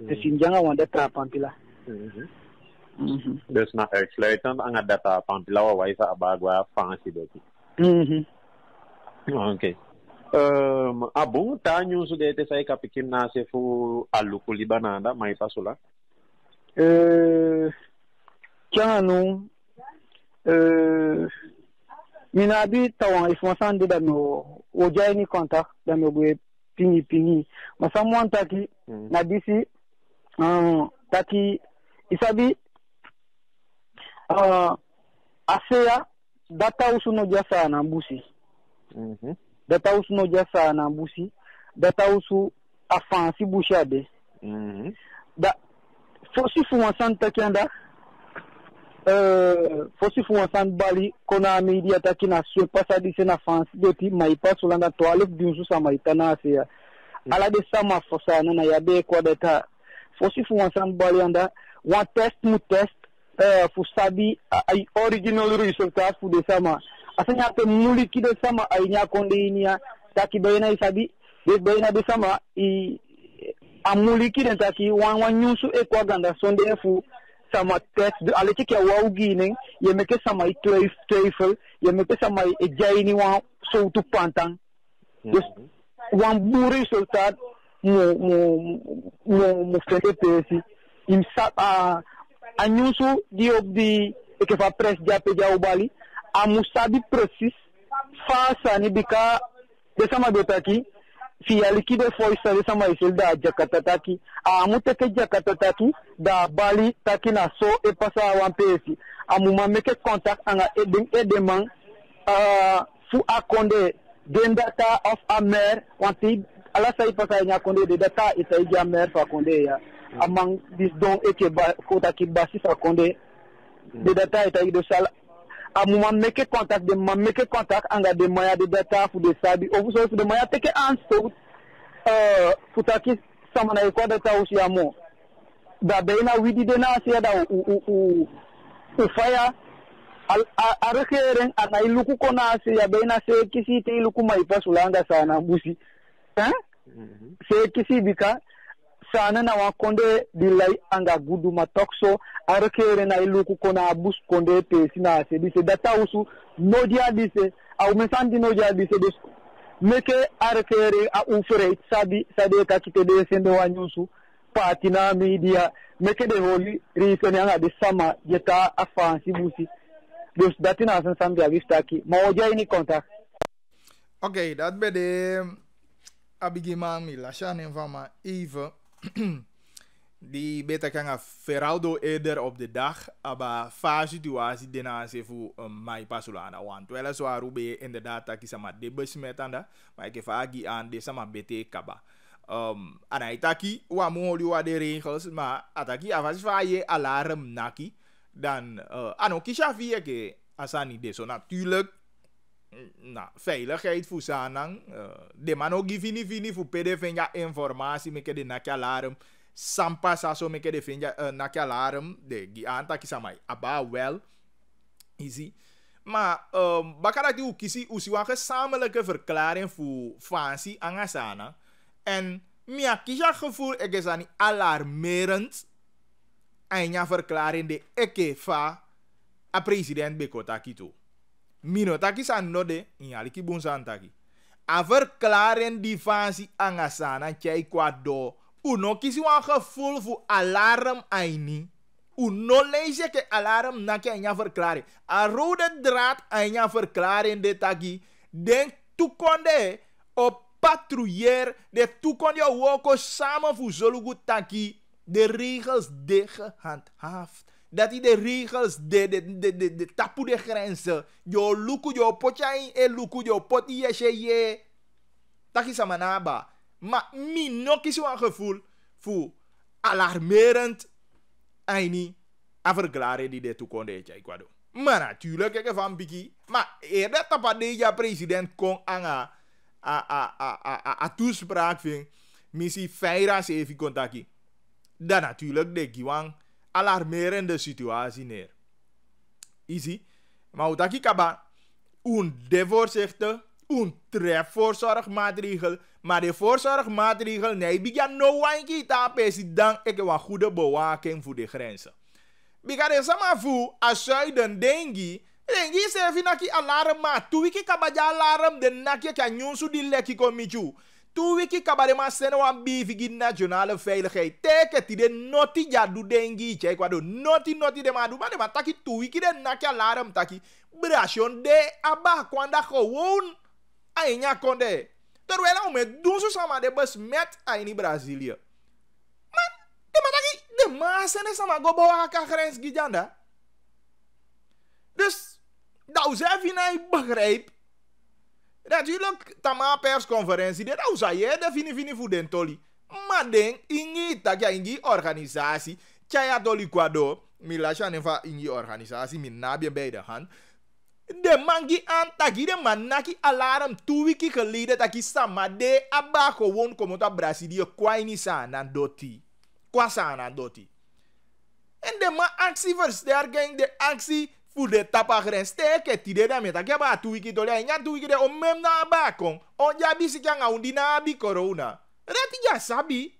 Te janga wan data pampila. Dus na uitsluitend aan het data van blauwe wijze abagwa fancy doti. Okay. Abong tanyo so dete sa ikapikim na se fu aluku libananda may pasula. Kiano minabi tawang ifmasan de no ojay ni contact da no gwe pingi masamwan taki na disi taki isabi asea data usuno jasa na mbusi. Data usuno jasa na mbusi. Data usu afansi bushade. Da fosi fuwansan takianda fosi fuwansan bali kona media takina sue pasa dise na fansi doti maipa sulanda toalek dinsu sama itana asea. Ala de sama fosa na yabe kwa data fosi fuwansan bali anda one test fu sabi ay original resultat fu de sama asanya pe muliki de sama ay nya konde inia taki bayna isabi de bayna de sama I amuliki de taki wan nyusu e kwa ganda sonde fu sama test de aleti ke waugi ne ye meke sama I tweifel ye meke sama e jaini wan so tu pantang dus wan bu resultat mo fete pesi imsa anyusu di e que fa pres jape ja ubali amu sabi precis fa ni bika de sama betaki fi aliki de foi sa de sama isil da Jakarta taki amu teke Jakarta taki da Bali taki na so e pasa wan pesi amu ma meke contact anga edemang fu akonde den data of amer wanti ala sai pasa nya konde de data ita ija mer fa konde ya amang dis don eke ba kota ki basi fa konde de data ita ido sal amu ma meke contact anga de maya de data fu de sabi o so fu de maya teke ansto futaki samana ko data usi amo da beina widi de na sia da u faya a rekeren ana iluku kona se ya beina se kisi te iluku mai pasulanga sana busi se kisi bika sana na wa konde dilai anga gudu matokso a rekeren na iluku kona bus konde te sina se dise data usu nodia dise au mesandi nodia dise des meke a rekere a ufere sabi sade ka kite de sendo wanyusu patina media meke de holi reason anga de sama jeta afansi busi dus dat in als een sambia wistaki maar oja ini contact. Oké, dat bij de abigiman mi lashan en van maar even die beta kan Feraldo eerder op de dag aber fa situatie dena se fu mai pasulana want wel zo arube inderdaad dat kisama de besmetanda maar ik agi aan de sama bete kaba anaitaki wa mo wa de regels maar ataki avas fa je alarm naki dan ano kisha via ke asani de so natuurlijk veiligheid voor sanang de man ook vini voor pdf ja informatie me ke de naki alarm sampa saso me ke de finja naki alarm de gi anta kisamai aba wel easy maar bakara die kisi usiwa gezamenlijke verklaring voor fancy angasana en mia kisha gevoel ik is aan alarmerend anya verklaring de ekefa a president bekotaki to minotaki san node in aliki bunsantaki a verklaring die fancy angasana chai kwado uno kisi wan gevoel fu alarm aini uno lees ke alarm na ke anya verklaring a rode draad anya verklaring de taki den tukonde op patrouiller de tukonde woko samen fu zolugu taki de regels de gehandhaafd. Dat hij de regels de tapu de grenzen. Jo luku jo potjain e luku jo poti ye. Taki samanaba. Maar mi no kies een gevoel voor alarmerend. Aini a verklaren die de toekonde je kwado. Maar natuurlijk kijk van biki. Maar eerder tapade ja president kon anga a toespraak ving. Missie feira se even contacti. Dan natuurlijk de giwang alarmerende situatie neer. Easy. Maar hoe dat kaba de voorzichtig, trefvoorzorgmaatregel, maar de voorzorgmaatregel nee, bigan no wanki tapesi dan ik een goede bewaking voor de grenzen. Bigan de sama fu a zuiden dengi se finaki alarm ma tu wiki kaba ja alarm de nakje kan nyunsu di leki komichu. Tu wiki kabare ma sene wan bivigi nationale veiligheid. Teke ti de noti ja du dengi che kwado noti de ma du ma taki tu wiki de nakya alarm taki brashon de aba kwanda gewoon ainya konde. Terwijl o me dunsu sama de bus met aini Brazilië. Man, de ma taki de ma sene sama go bawa ka grens gijanda. Dus nou zelf je begrijp. Natuurlijk, tama persconferentie, dit zou je defini voor den toli. Maar denk, ingi takja ingi organisatie, chaya toli kwado, mi lasha nefa ingi organisatie, mi nabie bij de hand. De mangi aan taki de manaki alarm 2 wiki geleden taki sama de aba gewoon komota Brazilië kwaini sana doti. Kwa sana doti. En de man actie versterking, de actie voor de tapagrens teke tide da meta ke ba 2 wiki tole nya 2 wiki de o mem na ba kon on ja bisi kanga undi na bi corona. Reti ja sabi.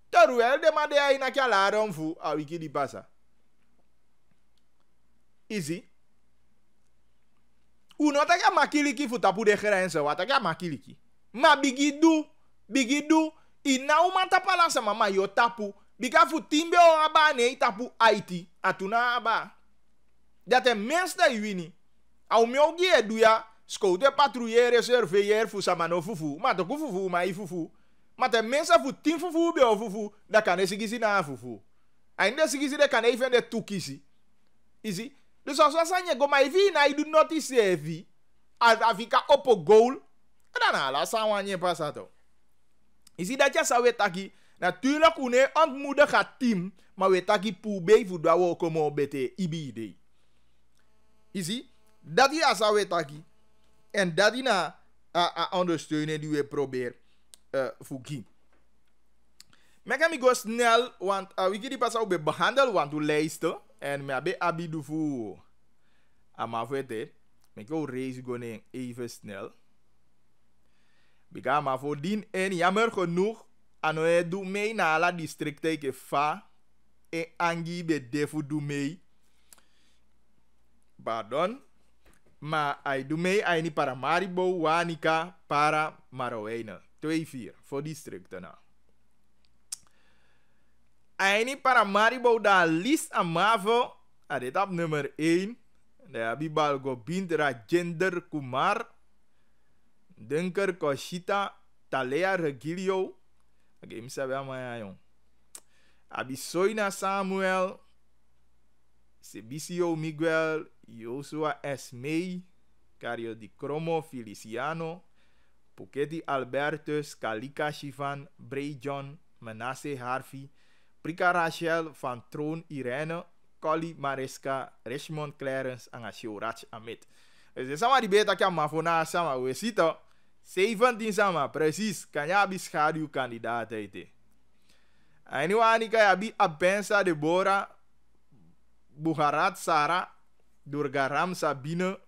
Terwijl de man de ai na kya alarm fu a wiki di pasa. Easy. Uno ta makiliki fu tapu de grenzen, wat ta makiliki. Ma bigidu, ina uma tapala sama ma yo tapu, bika fu timbe o aba ne tapu Haiti, atuna aba. Dat er mensen dat wini. Au meu gie doe ja, scouten patrouilleren, surveiller, fu samano fufu. Maar toch fufu, maar fufu. Maar de mensen voor 10 fufu bij fufu, dat kan je zien na fufu. En dat zie je kan even de toekiezen. Zie? Dus als we zeggen, go maar even na je doet notice even. Als Afrika op een goal, en dan alles aan je passato. Zie dat je zou weten natuurlijk une ontmoedig het team, maar we taki poebe voor dat we komen op het IBD. Zie? Dat is als we taki. En dat is na ondersteunen die we proberen voegen. Maar gaan we go snel, want we gaan die pas ook behandelen, want we lijsten. En we hebben abidu voor. Maar voor het, ik ga race gewoon even snel. We gaan maar voor dien en jammer genoeg, en we doen mee naar alle districten ik fa. En angi be defu doen mee. Pardon. Maar hij doet mee, hij niet para Maribo, Wanica, para Marowijnen. 2-4 voor districten nou. Hij niet para Maribo da list aan Mavo. Hij dit op nummer 1. De Abibal Gobint Rajender Kumar. Dunker Koshita. Talea Regilio. Oké, ik zeg wel maar jong. Abisoina Samuel. Sebisio Miguel. Joshua Esmei. Cario Di Cromo Feliciano. Puketi Albertus. Kalika Shivan. Bray John. Manasse Harvey. Prika Rachel van Troon Irene. Collie Mariska. Richmond Clarence. En Ashorach Amit. Dus is allemaal die beta kan maar voor na sama. We zitten 17 sama. Precies. Kan je abi schaduwkandidaat eten. En nu aan ik abi Abensa Deborah. Buharat Sarah. Durgaram Sabine.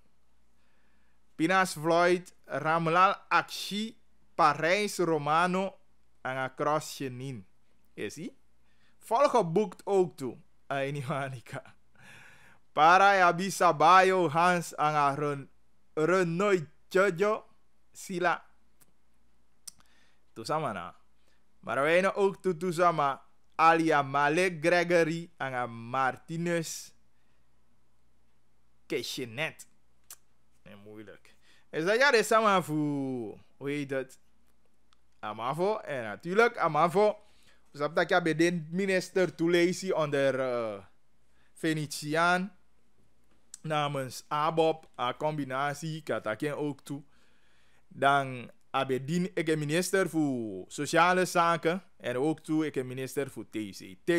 Pinas Floyd. Ramlal Akshi. Parijs Romano. En Across Chenin. Is ie? Volgeboekt ook toe. Ainiwanika. Para yabi Sabayo Hans aan Renoy Jojo Sila. Tusama na. Maar wij ook toe tusama Alia Malek Gregory aan Martinez Keshenet. Nee, moeilijk. Is dat ja de sama voor hoe heet het? Amavo en natuurlijk Amavo. Dus dat je bij de minister toelezen onder Venetiaan namens ABOP, a combinatie, kataken ook toe. Dan abedien ik een minister voor sociale zaken en ook toe ik een minister voor TCT.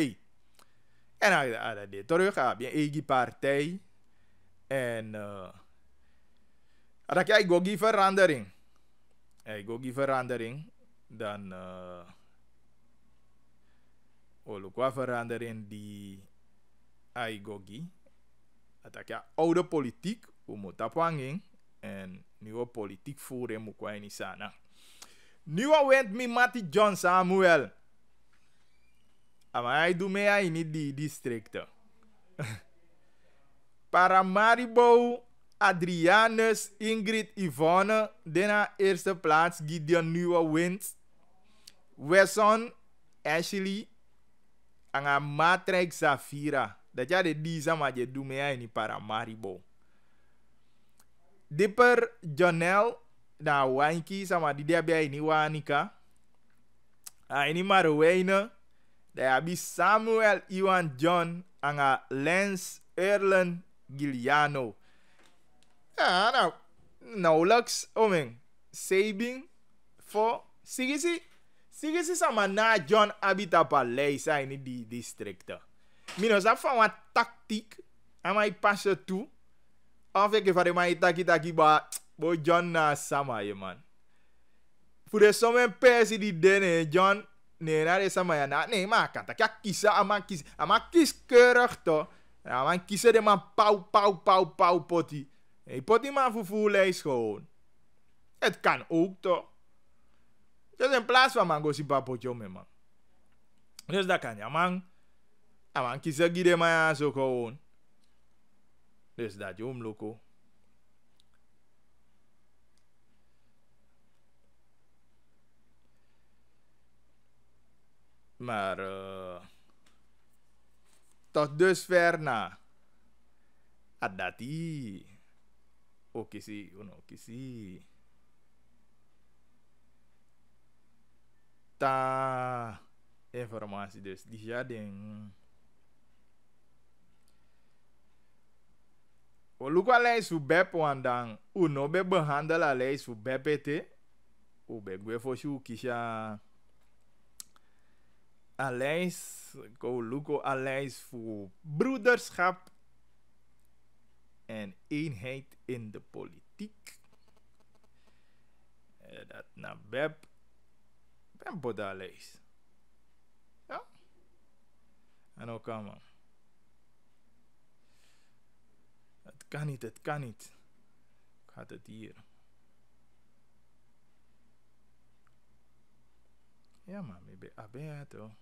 En dan de terug heb je een eigen partij en dan kijk ik verandering. Ik ook verandering dan qua verandering die aigogi. Dat je oude politiek, hoe moet dat wanging en nieuwe politiek voeren moet kwa niet sana. Nieuwe wend mi Mati John Samuel. Maar hij doet mij niet die districten. Paramaribo, Adrianus, Ingrid, Yvonne, na eerste plaats Gideon Nieuwe Wind, Wesson, Ashley, en Matrix Zafira. Dat jij de die sama je doet mij niet Paramaribo. Dipper Jonel, na Wanki sama die heb jij niet Wanika. Niet maar Wijnen. Daar heb je Samuel Iwan John en Lens Erlen Giuliano. Ja, nou, nauwelijks oming. Sabing voor Sigisi sama na John Abita Paleis zijn in die districten. Minos af van wat tactiek en mij passen toe. Of ik van mij taki ba John na sama je man. Voor de sommige persie die dene John nee na de sama ya na nee maar kan tak kiezen ama kieskeurig toch. Ja man kiezen de man pau poti. Hey poti man voor lijst gewoon. Het kan ook toch. Dus in plaats van man go si papotjo me man. Dus dat kan ja man. En man kiezen gide man zo gewoon. Dus dat je omloko. Maar tot dusver na. Adati. Oke sih, oke sih. Ta informasi dus di jading. O luko alei su bep wandang uno be behandel alei su bepete. O be gwe foshu kisha aleis ko luko aleis voor broederschap en eenheid in de politiek. Dat na bep ben bodaleis. Ja? En ook man. Het kan niet, het kan niet. Gaat het hier. Ja man, ik ben abeto.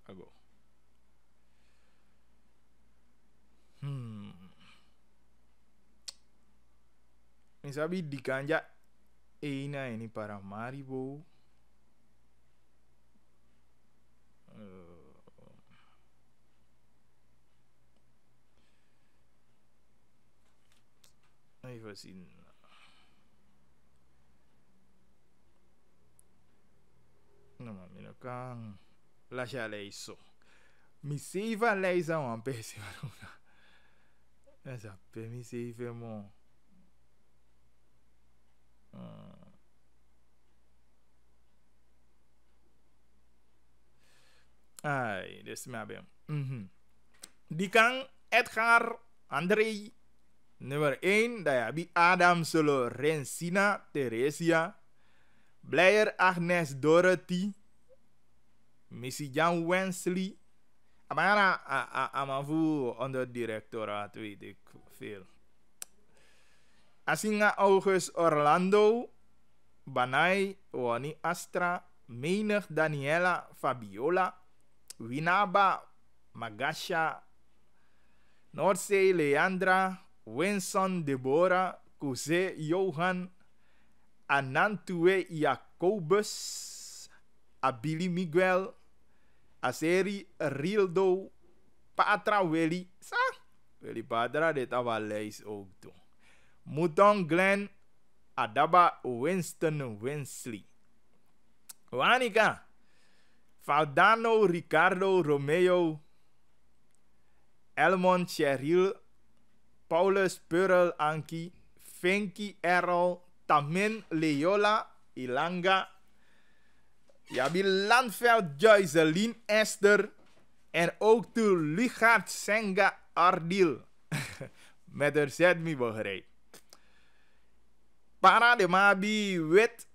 Ago. Misabi di kanja ina ini para maribo. Even zien. No ma mino kan lascia lei so. Mi seiva lei sa un pesi varuna. Esatto, mi seiva mo. Ai, dus maar bij. Die kan Edgar André nummer 1, dat je Adam Solo Rensina Theresia Blair Agnes Dorothy Missy Jan Wensley. Maar amavu onder directoraat weet ik veel. Asinga August Orlando Banai Wani Astra Menig Daniela Fabiola Winaba Magasha Noordzee Leandra Winson Deborah Kuse Johan Anantue Jacobus Abili Miguel Aseri Rildo Patra Willy Sa Willy Patra dit awaleis ook doen. Mouton Glenn Adaba Winston Winsley Wanika Valdano Ricardo Romeo Elmon Cheryl Paulus Pearl Anki Finky Errol Tamin Leola Ilanga Jabi Landveld Joycelyn Esther en ook de Ligard Senga Ardil met haar zet me begrijp. Para de Mabi Wet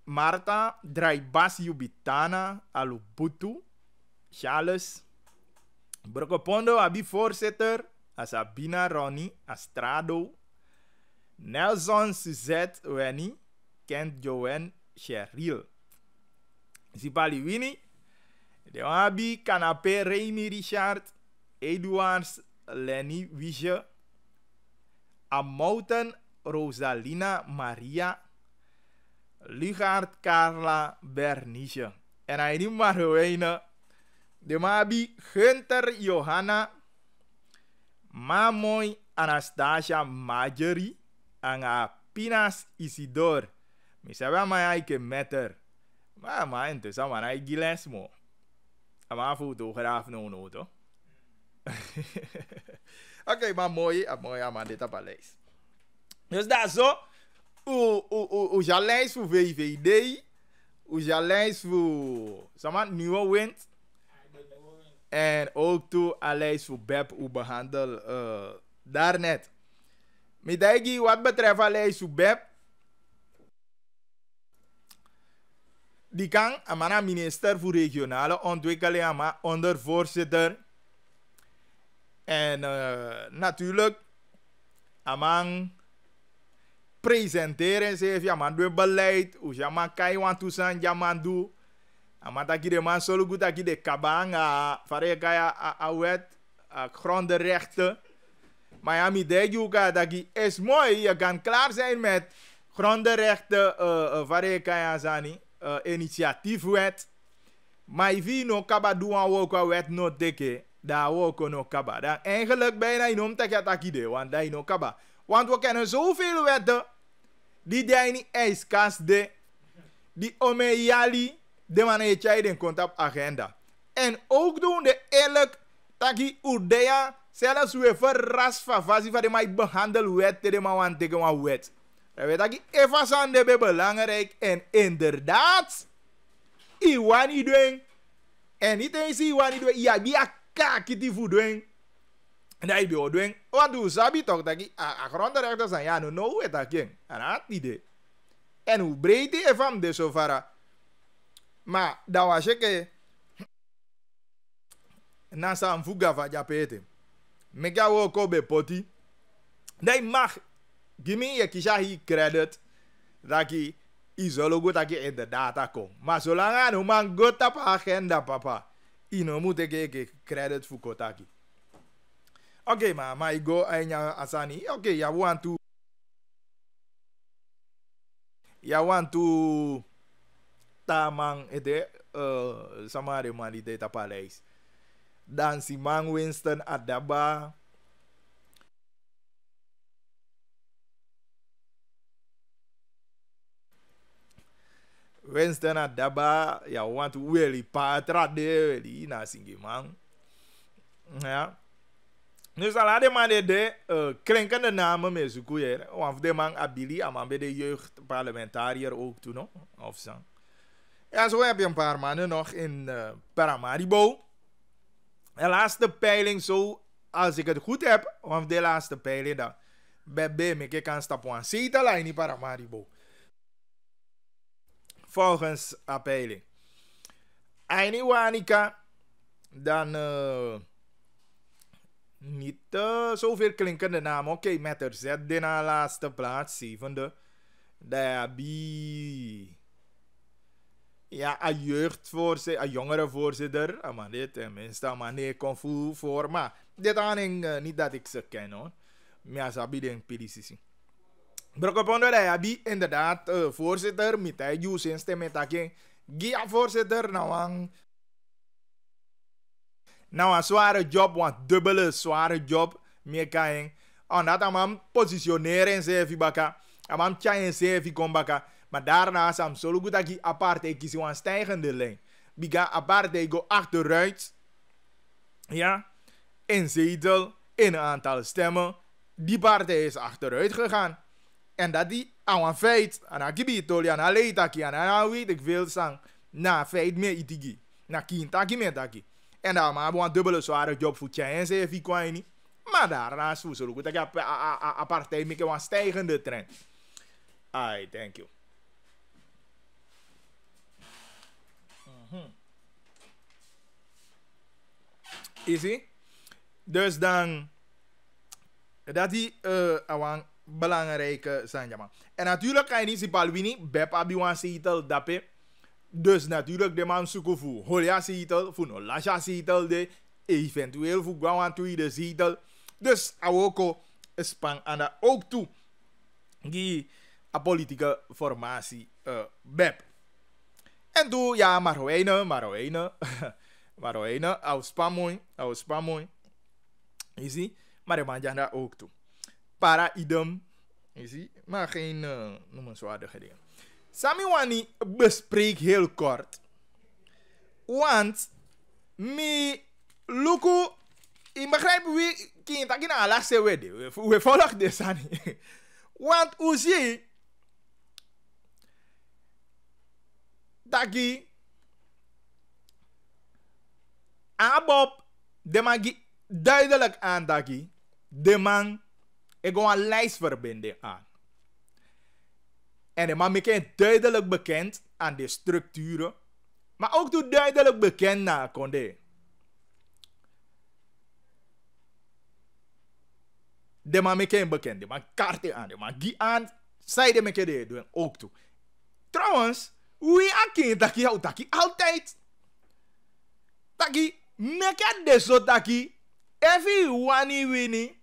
Marta Draibas Jubitana Alubutu Charles Brokopondo Abi voorzitter Asabina Ronnie Astrado Nelson Suzette Wenny Kent Joanne Cheryl Zipali Winnie de Abi Canapé Remy Richard Eduards Lenny Wisje Amouten Rosalina Maria Ligard Carla Bernice en hij niet maar gewenen de Mabi Gunter Johanna Mamoy Anastasia Marjorie en Pinas Isidor misaba mij ke meter maar intussen maar hij giles mo ama fotograaf no to. Oké, maar mooi maar dit op alles. Dus dat zo o já lijst voor VVD o já lijst voor samen nieuwe wind en ook toe lijst voor BEP o behandel daarnet. Midagi wat betreft lijst voor BEP die kan amana minister voor regionale ontwikkeling ama onder voorzitter en natuurlijk amang presenteren ze even man do beleid o jama kai wan tusan jamandu amata ki de man solo gut aki de kabanga fare kaya a wet grondrechten Miami Dejuka dagi is mooi je kan klaar zijn met grondrechten fare kaya zani initiatiefwet maar vi no kabadu an wok wet no teke Daar ook no kaba. Dan eigenlijk bijna in om te idee, want daar no kaba. Want we kennen zoveel wetten die daar niet ijskast de, die omeyali de manetjai den contact agenda. En ook doen de eerlijk taki udea zelfs we verras van vasi van de mij behandel wet de maar want tegen een wet. Dat weet ik even zijn de belangrijk en inderdaad iwani doen en niet eens iwani doen ja die kaki die voor doen. En dat je doen wat doe sabi toch dat ik a grondrechter zijn ja no wet dat ging en had idee. En hoe breed die even de sofara. Maar dat was je nasa mfuga va japete. Meka wo ko be poti. Dai mag gimme je kisha hi credit daki izologo taki in de data kom. Maar zolang aan man go tap agenda papa. Ino moet ik credit voor kotaki. Okay ma I go anya asani. Okay, ya want to tamang ede samare mani de tapaleis. Dan si man Winston Adaba. Winston Adaba, ya want to really patra de really na singi man. Ja. Dus al hadden man de klinkende namen mee zoeken. Want de man Abili, maar bij de jeugdparlementariër ook toen nog. Of zo. Ja, zo heb je een paar maanden nog in Paramaribo. De laatste peiling, zo, als ik het goed heb, want de laatste peiling, dan bij ik kan stappen aan zetel in Paramaribo. Volgens de peiling. Aini Wanika, dan niet zoveel klinkende namen. Oké, met er zet de na laatste plaats, 7e. Daarbij. Ja, een jeugdvoorzitter, een jongerenvoorzitter. Maar dit tenminste, maar nee, kon voor. Maar dit aan niet dat ik ze ken hoor. Maar ze hebben een politie. Brokopondo, daar heb je inderdaad voorzitter. Met hij juist in stemmen dat je Gia voorzitter nou een zware job, want dubbele zware job. Meer kan je. Omdat hij man positioneren in zijn vibaka. Hij man tjai in zijn vikombaka. Maar daarnaast am solo goed dat je apart kies een stijgende lijn. Biga apart go achteruit. Ja. In zetel, in een aantal stemmen. Die partij is achteruit gegaan. En dat die aan een feit, aan een gebied, aan een leedakje, aan een weet ik veel sang. Na feit meer itigi. Na kintaki meer taki. En dan maar een dubbele zware job voor tjai en zeven vikwaini. Maar daarnaast voor solo goed dat je een partij met een stijgende trend. Ai, thank you. Easy. Dus dan dat die een belangrijke zijn. En natuurlijk kan je niet zien Palwini, Bep Abiwan zetel dape. Dus natuurlijk de man zoeken voor Holia zetel, voor no Lasha zetel de eventueel voor Gwawan tweede zetel. Dus awoko spang aan dat ook toe. Die a politieke formatie Bep. En toen ja Maroene. Aus Spamoy. Je ziet, maar de man daar ook toe. Para idem, je ziet, maar geen noemenswaardige dingen. Samiwani bespreek heel kort. Want, me luku, ik begrijp wie kind dat je naar laatste wedde. We volgen dit aan. Want hoe zie dat je Abob, de man duidelijk aan dat de man een lijstverbinding aan. En de man maakt duidelijk bekend aan de structuren, maar ook toe duidelijk bekend naar Condé. De man maakt bekend, de man kaarten aan, de man die aan, zij de maakt doen ook toe. Trouwens, wie akin dat je altijd dat je meke de so taki evi wani wini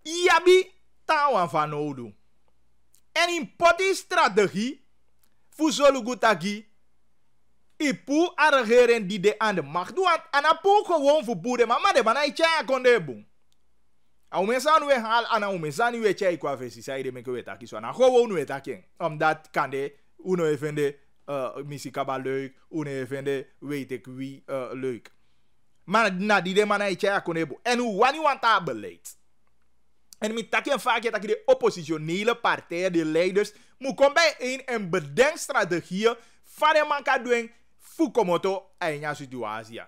yabi tawa van odu. En in poti strategie fu solugu taki Ipu a regering die de aan de macht doet. En apu gewoon voor boeren. Maar de man tja konde boom. Au mensen we haal aan au mensen we tja qua versie. Zij de meke wetaki zo. Na gewoon wetaki. Omdat kan de uno even de muziekaba leuk. Uno even de weet ik wie leuk. Maar na die de man tja konde boom. En hoe wanneer want dat beleid. En met dat vaak dat de oppositionele partijen, de leiders, moet komen bijeen en bedenkstrategieën van de man kan doen fukomoto in je situatie.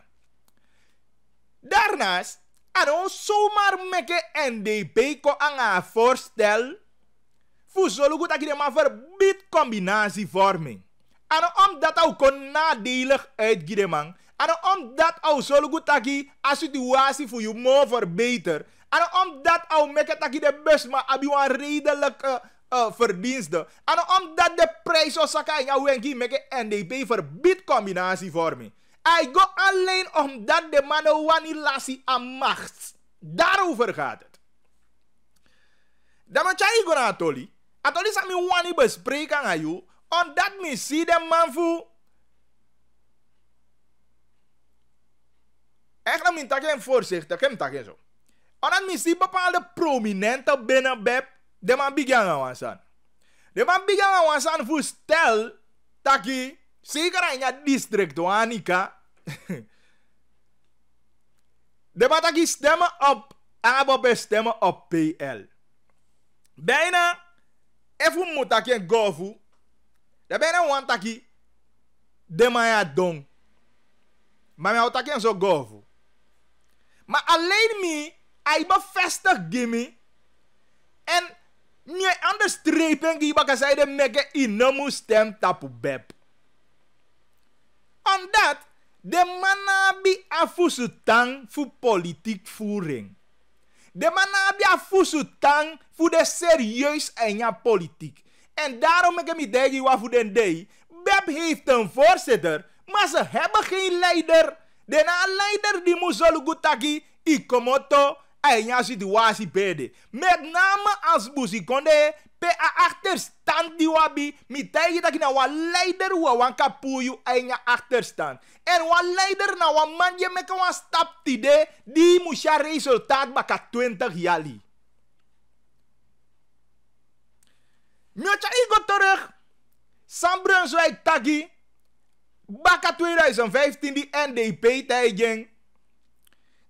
Daarnaast, aan ons zomaar meke NDP ko aan een voorstel voor zullen goed dat je maar verbiedt combinatievorming. En omdat ook kon nadelig uitgieten man. En omdat ook zullen goed dat je een situatie voor je moet verbeteren. En omdat ook meke dat je de bus maar heb je een redelijke verdiensten. En omdat de prijs op zaken en jouw wenkie meke NDP verbiedt combinatievorming. Hij go alleen omdat de mannen wanneer lassie aan macht. Daarover gaat het. Dan moet je go naar Atoli. Atoli zal me wanneer bespreken aan jou. Omdat me zie de man voor. Echt dan mijn takken voorzichtig. Ik heb takken zo. Omdat me zie bepaalde prominente binnen Beb. De man begin aan wansan. De man begin aan wansan voor stel. Taki. Zeker in je district Wanika. De man taki stemmen op. Abobe stemmen op PL. Bijna. Even moet taki een gofu. De bijna want taki. De man ja dong. Maar mij taki een zo gofu. Maar alleen me. Hij bevestigt gimme. En me onderstrepen die bakken zei de meke in no stem tapu beb. Omdat de manabi afusutang voor politiek voering. De manabi afusutang voor de serieus en ja politiek. En daarom ik me degi wat voor den day. Beb heeft een voorzitter, maar ze hebben geen leider. De na leider die moet zo goed taki ikomoto en ja situatie bede. Met name als buzikonde pe a achterstand die wabi mi tegi dat na wa leider wa wan kapuyu en ja achterstand. En wa leider na wa man je meke wan stap tide die musha resultaat baka 20 jali. Miocha igo terug. Sambrunswijk tagi baka 2015 die NDP tijgeng.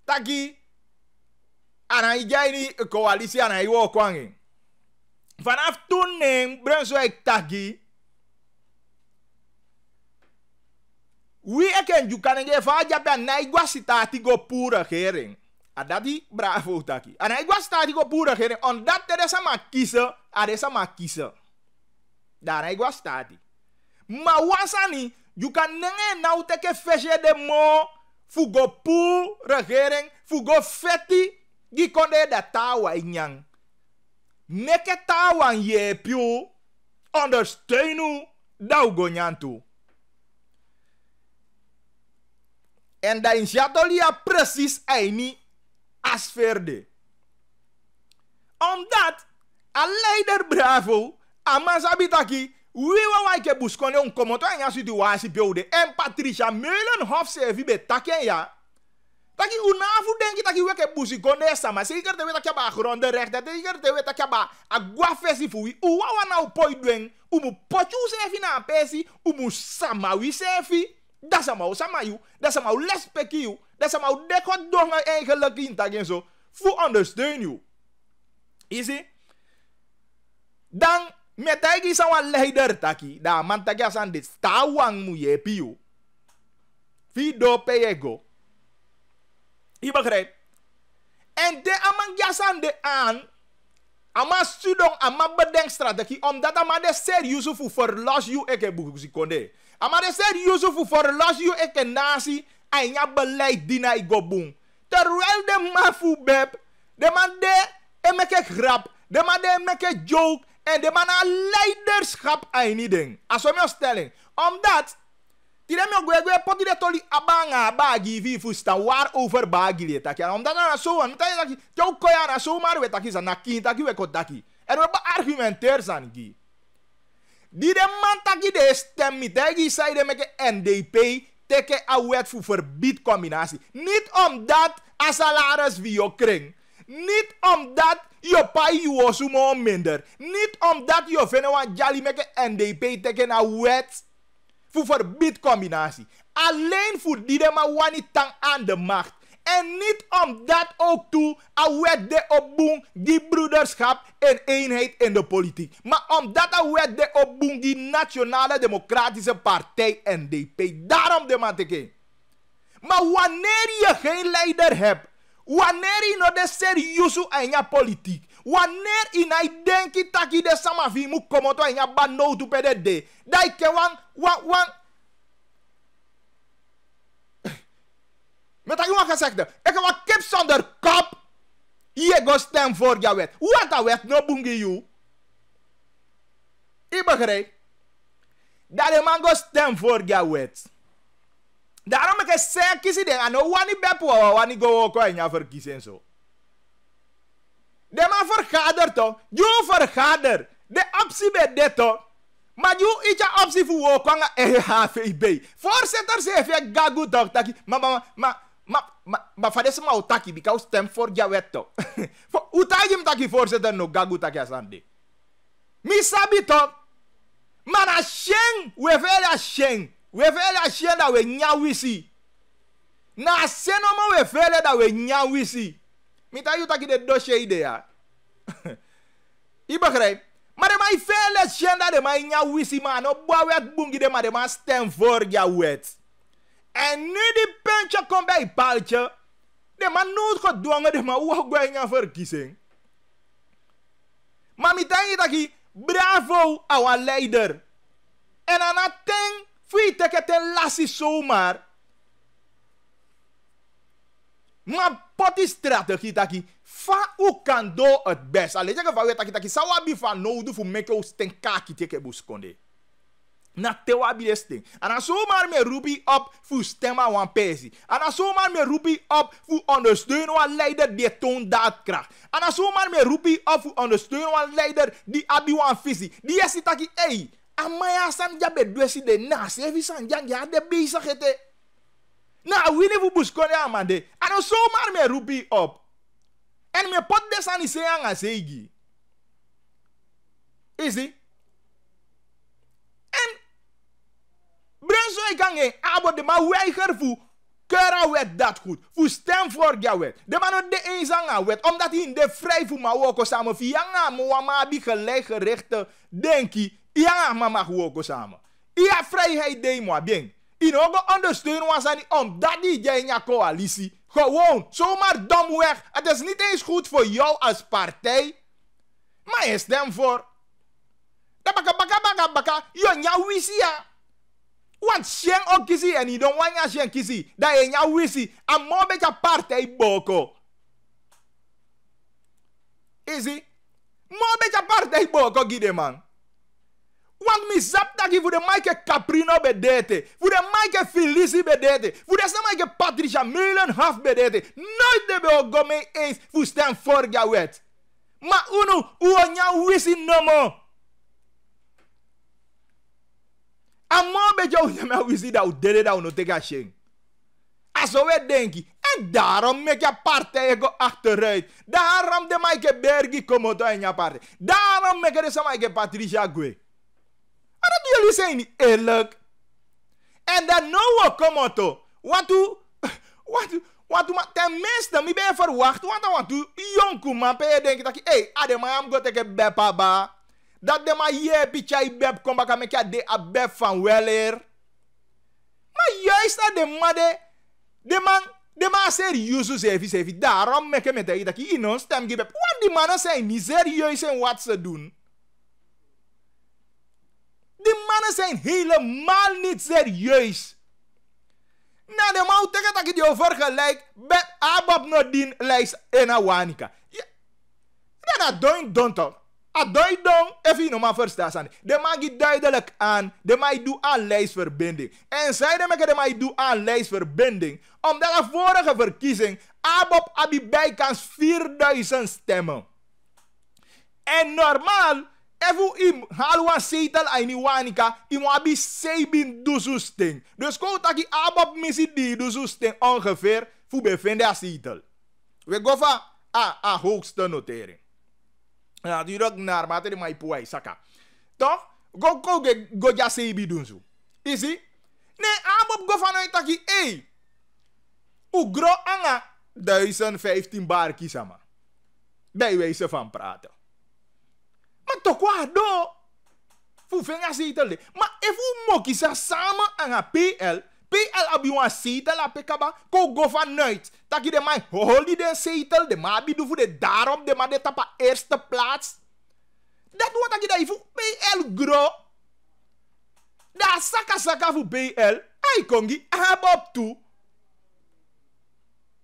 Tagi anai jai coalitie anai wo kwanging. Vanaf toen neem Brunswijk tagi. Wie eken ju kan nge fa jabe anai gwa sitati go pura regering. Adati bravo tagi. Anai gwa sitati go pura regering. Omdat er sama kiezen, er sama kiezen. Daar anai gwa sitati. Ma wasani you kan nenge nou teke fesje de mo fugo pu regering fugo feti gi konde da tawa inyang. Meke tawa ye piu ondersteunu daugo nyantu. En da insiatolia precies aini asverde. Omdat a leider bravo amasabitaki wie wa ke buskone un komoto anya situatie beode en Patricia Meulenhof se vi betaken ya. Taki unafu denki taki weke busikone sama zeker te weta kya ba gronde recht dat zeker te weta kya ba agwa fesi fui uwa wana upoi dwen umu pochu sefi na pesi umu samawi sefi da sama samayu da sama lespeki you da sama deko donga eigenlijk intagen zo fu ondersteun you. Easy. Dan metagi sawa leider taki da man taki asan de stawang mu ye piu. Fido peyego. Je begrijpt? En de amang jasan de aan. Ama studong ama bedenkstrategie. Omdat ama de serieus voor verlos you eke buzikonde. Ama de serieus voor verlos you eke nasi. En ja beleid dina igobung. Terwijl de mafu beb. De man de emeke grap. De man de emeke joke. En de man a leiderschap aan die ding. Als we me stelling. Omdat. Die me gwe poti de toli abanga bagi vi fusta war over bagi le taki. Omdat na so an tai taki. Jou koya na so maar we taki za na kin taki we ko taki. En we argumenteer san gi. Die de man taki de stem met die zei de meke NDP teke a wet voor verbied combinatie. Niet omdat a salaris wie je kring. Niet omdat je pai je sumo minder. Niet omdat je vindt wat jali meke NDP teke a wet voor verbied combinatie. Alleen voor die de ma wani tang aan de macht. En niet omdat ook toe a wet de opboeng die broederschap en eenheid in de politiek. Maar omdat a wet de opboeng die Nationale Democratische Partij NDP. Daarom de mateke. Maar wanneer je geen leider hebt. Wanneer je nog de serieuze aan je politiek. Wanneer je denkt dat je de samavi moet komen to je bano to PDD. Dat je wan. Met dat je gezegd, ik heb een kip zonder kop. Je gaat stem voor je wet. Wat dat wet no bungi you? Ik begrijp. Dat de man gaat stem voor je wet. Daarom ik zeg, kiezen dingen. No wani bepo, wani go ook in je verkiezing zo. De man vergadert toch? Je vergadert. De optie bij dit toch? Maar je iets optie voor ook aan de HVB. Voorzitter zegt je gagu toch? Maar voor deze man taki, because stem voor je wet toch? Hoe tak je taki voorzitter no gagu taki asande? Mi sabi toch? Maar na sheng, we vele sheng. We vele sheng dat we nyawisi. Na senoma we vele dat we nyawisi. Mi tak je taki de dossier idea. Je begrijpt? Maar de mij vele sheng dat de mij nyawisi man. Op boa wet bungi de maar de man stem voor je wet. En nu die puntje komt bij paaltje. De man nooit gedwongen de man hoe ga je verkiezing. Maar mi denk je dat je bravo aan leider. En aan het ding fui teke ten lassie zomaar. Maar poti strategie dat je van hoe kan do het best. Alleen je van weet dat je sawabi van nodig voor meke osten kaki teke buskonde. Na tewabi desting. En dan zomaar me roepi op voor stemmen wan pesi. En dan zomaar me roepi op voor ondersteunen wan leider die toon daadkracht. En dan zomaar me roepi op voor ondersteunen wan leider die abi wan visie. Die is taki ey. Amaya san jabe dwesi de na sevi san jang ya de bezig het. Na wini fu buskonde amande. En dan zomaar me roepi op. En me pot desani seyang a seigi. Is it? Brenzo ik kan geen abode, maar weiger voor kera wet dat goed. Voor stem voor ja wet. De man de eens aan wet, omdat hij in de vrij voor maar woko samen. Via maar bi gelijkgerichte denkie. Ja, maar mag woko samen. Ja, vrijheid de moi bien. In ook ondersteunen was aan omdat die jij in je coalitie. Gewoon, zomaar dom weg. Het is niet eens goed voor jou als partij. Maar je stem voor. Da baka. Yo nya wisi ya. Want shen ook kisi en je don't want shen kisi. Dat je nya wisi. En mo beetje partij boko. Easy. Mo beetje partij boko gide man. Want mi zap dat je voor de Mike Caprino bedete. Voor de Mike Felici bedete. Voor de Mike Patricia Meulenhoff bedete. Nooit de beogo mee eens voor stem voor je wet. Maar uno nya wisi no mo. En mo beetje hoe je wisi dat u dede dat u no tega sheng. Aso we denki. En daarom make je partij go achteruit. Daarom de Mike Bergi komoto in je partij. Daarom make de Mike Patricia Gwe. Maar dat jullie zijn niet eerlijk. En dan nou komoto. Wat u tenminste, mi ben verwacht. Want u jonku man pe denk dat hey, adema am go teke bepa ba. Dat de ma ye pichai beb kom baka me de a beb van weler. Maar juist dat de man serieus sevi. Daarom meke me tegen dat je in ons stem gebeb. Want die mannen zijn niet serieus in wat ze doen. Die mannen zijn helemaal niet serieus. Nou, de man tegen dat je die vergelijkt met Abab Nodin lijst en Awanika. Dat doe toch. Adoy dong, even nog maar verstaan. De man gaat duidelijk aan, de man doet aan lijstverbinding. En zij de man doet aan lijstverbinding. Omdat de vorige verkiezing, Abob Abi bijkans 4000 stemmen. En normaal, Efu im halwa zetel aini wanika, im abi 7.000 sting. Dus ko taki abab misi die 1.000 sting ongeveer fu bevinden a zetel. We go van a hoogste notering. Ja, die rok naar materi mai puai saka. Toch? Go ja 7.000. Isi? Nee, abab go van taki, hey. Ugro anga 1015 bar kisama. Bij wijze van praten. Maar toch wat do? Fu venga zetel. Maar if u mokisa samen aan a PL, PL abi wan zetel a pekaba, ko go vanuit. Taki de mai holdi den zetel, de ma bidu fu de daarom, de ma de tapa eerste plaats. Dat wat taki da ifu PL gro. Da saka fu PL, ai kongi abop tu.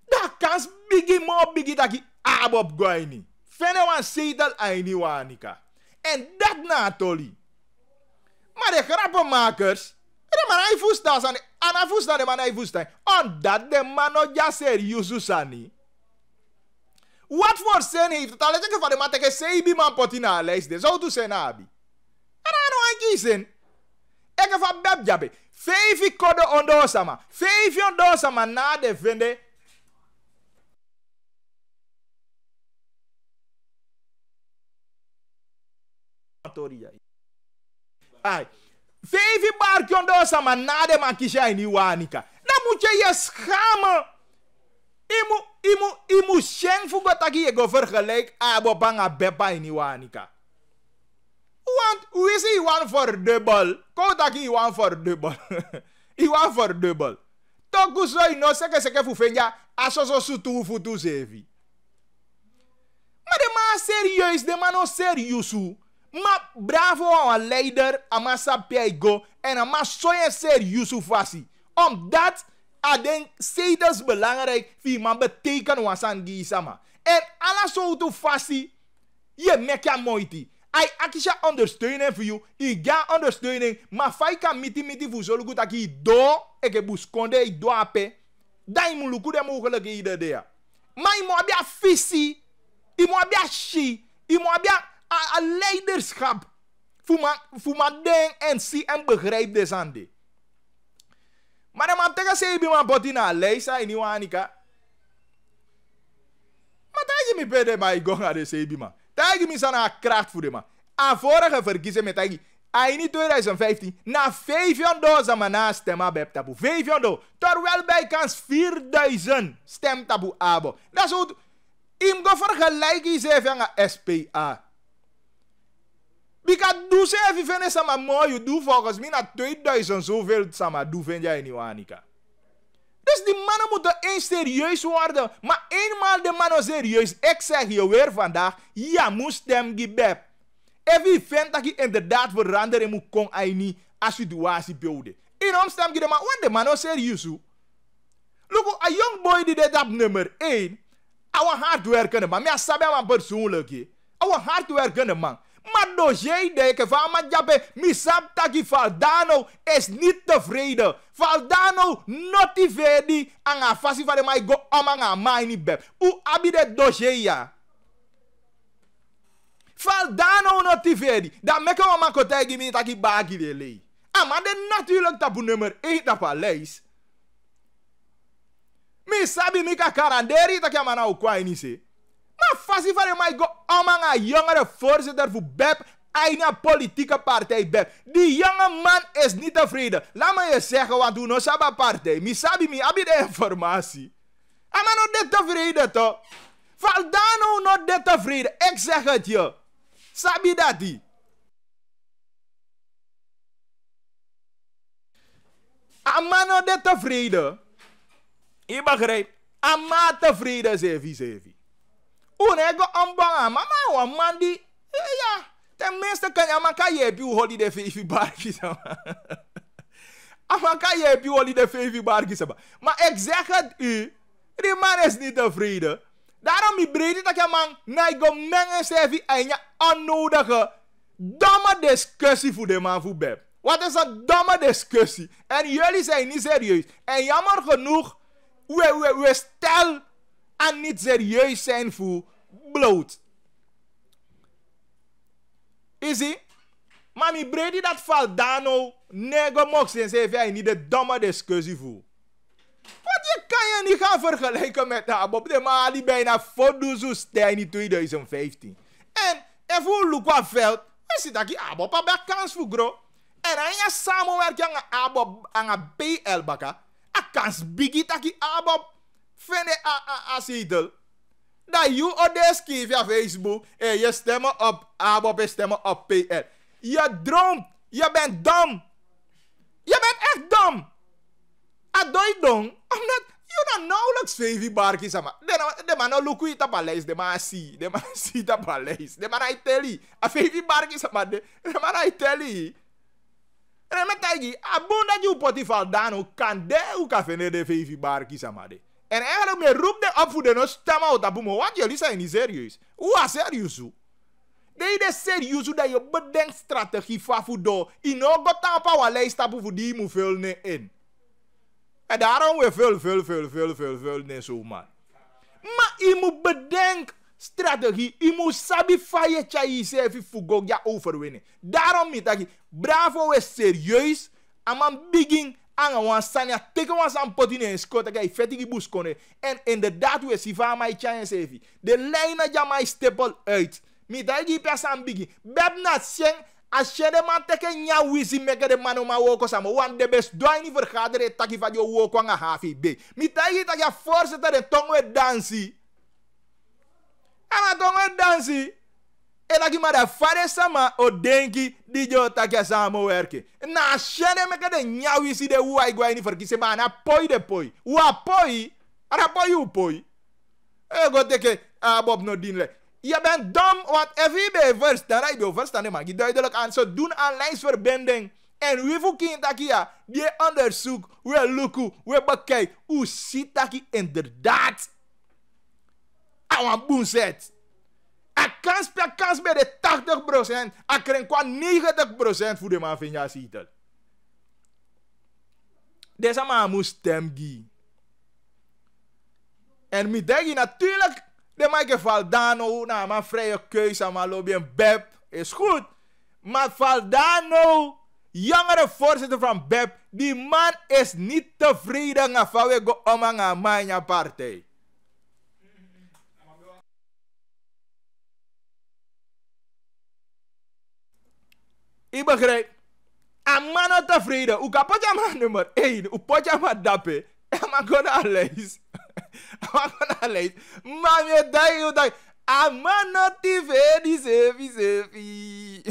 Da kans bigi mo bigi taki abop goini. Fene wan zetel aini wanika. En dat na toli. Maar de grappenmakers, de man hij voestaan zijn, en hij voestaan de man hij voestaan. Omdat de man no ja serieus sani. Wat voor zin heeft het al? Het is van de man tegen zeebi man potina lijst. Zo doet zijn abi. En dan nog een kiezen. Ik heb van beb jabe. 5 kode ondosama. 5 ondosama na de vende. Ai. 5 barkje ndo sama na de makisha ini wanika. Dan moet je je schamen. Imu sheng fugo taki je go vergelijk abo banga bepa ini wanika. Want we is iwan voor dubbel. Ko taki iwan voor dubbel. Iwan voor dubbel. Toku so ino seke fu fenja asoso sutu futu sevi. Maar de man serieus, de man no serieusu. Maar bravo aan een leider, ama sapie go en ama soje serieus fasi. Omdat aden zetels belangrijk wie man beteken wasan gisama. En alla so to fasi, je mekja moiti. Ai akisha ondersteuning voor you, I ga ondersteuning, maar fai kan miti voor zo goed dat ik do, ik buskonde ik do ape. Dan moet luku de mogelijkheden daar. Maar je moet abia visie, je moet abia shi, je moet abia a leiderschap. Voor man denk en zie en begrijp de zande. Maar de man tegen zeebi man botina leisa in Iwanika. Maar daar je me pede maar ik ga naar de zeebi man. Daar je me sana kracht voor de man. Aan vorige verkiezen met hij. In 2015 na 500 man na stemmen bij tabu. 500. Terwijl bij kans 4000 stem tabu abo. Dat is hoe. Im go vergelijken is even aan SPA. Bika doe ze even vinden sama mooi, doe volgens mij na 2000 zoveel sama doe vind jij niet Wanika. Dus die mannen moeten eens serieus worden. Maar eenmaal de mannen serieus, ik zeg je weer vandaag, ja moet stem gebeb. Even vindt dat je inderdaad veranderen moet kon aini a situatie beelden. In omstem je maar, want de mannen serieus. Look, a young boy die dat nummer 1, our hard werken man, maar sabe man persoonlijk, our hard werken man. Maar dossier denken van maar jabe, misap taki Valdano is niet tevreden. Valdano notifedi aan a fasi van de mij go om aan a mij niet beb. U abi de dossier ja. Valdano notifedi. Dan meken we maar kotegi mi taki bagi de lei. Maar de natuurlijk tabu nummer 1 op a lijst. Mi sabi mi ka karanderi taki a mana u kwa inise. Maar fasi van mij go om aan een jongere voorzitter voor BEP, een politieke partij BEP. Die jonge man is niet tevreden. Laat me je zeggen, want hoe no saba partij. Mi sabi mi abi de informatie. Maar no de tevreden toch? Valdano no de tevreden. Ik zeg het je. Sabi dat die. Ama no de tevreden. Je begrijpt. Ama tevreden zevi. Unego ombanga, mama wa mandi. Ja, tenminste kan je amaka je pi holiday fevi barki sama. Amaka je pi holiday fevi barki sama. Maar ik zeg het u, die man is niet tevreden. Daarom mi breed dat je man naigo mengen sevi en je onnodige domme discussie voor de man voor beb. Wat is een domme discussie? En jullie zijn niet serieus. En jammer genoeg, we stel aan niet serieus zijn voor bloot. Zie? Maar mi Brady dat Valdano nego mocht zijn, zei hij niet de domme discussie voer. Want je kan je niet gaan vergelijken met Abob. De man die bijna voldoende stijl in 2015. En voor Lukwa Veld, we zien dat Abob een kans voor gro. En aan je samenwerking aan Abob aan PL baka, a kans bigi dat Abob vinden a zetel. Dat je op deze schrijf via Facebook en je stemmen op Abob en stemmen op PL. Je droomt, je bent dom. Je bent echt dom. Adoy dong, omdat je dan nauwelijks 5 barkjes aan. De man nou lukt uit op paleis, de man zie op paleis. De man hij teli, a 5 barkjes aan, de man hij teli. En met tegi, abon dat je poti Valdano kan de u kan vinden de 5 barkjes aan. En eigenlijk me roep de op voor de no stemmen uit op me, want jullie zijn niet serieus. Hoe serieus u? De serieus dat je bedenkt strategie van voedo. In no go tapa wa lijst tapu voor die moet vullen in. En daarom we veel nee zo man. Maar je moet bedenken strategie. Je moet sabi faye chai jezelf fugo ja overwinnen. Daarom moet ik bravo is serieus. Aman begin aan wan sanya teken wan san potine en skot ik fetigi bus kone. En inderdaad we si va mai chai jezelf. De lijnen ja mai stempel uit. Mitagi persan begin. Beb na seng. Als je de man teke nya wisi meke de man oma woko sama. Want de best doa ni vergaderen taki van je woko anga HVB. Mitagi tak ya voorzitter de tongwe dansi. Ama tongwe dansi. En lagi maar de fare sama o denki di jo tak ya samenwerken. Na als je de meke de nya wisi de uai gwa ni verkise ma na poi de poi. Ua poi. Ara poi u poi. Go teke Bob no dinle. Je bent dom, want FIB verstaan, ik wil verstaan, maar je duidelijk aan. Ze doen aan lijstverbinding. En wie voor kind dat ja, die onderzoek, we lukken, we bekijken, hoe ziet dat je inderdaad aan een boen zet. Een kans bij de 80%, en krijg qua 90% voor de man van je ziet. Deze man moet stem geven. En met dat natuurlijk. De Mike Valdano, nou, maar vrije keuze, maar lobby en BEP is goed. Maar Valdano, jongere voorzitter van BEP, die man is niet tevreden met wat we gaan aan mijn partij. Ik begrijp. Een man is tevreden. Hoe kan je maar nummer 1? Hoe kan je maar dappen? En maar gewoon alles. Maar je dai amanoti vedi sefi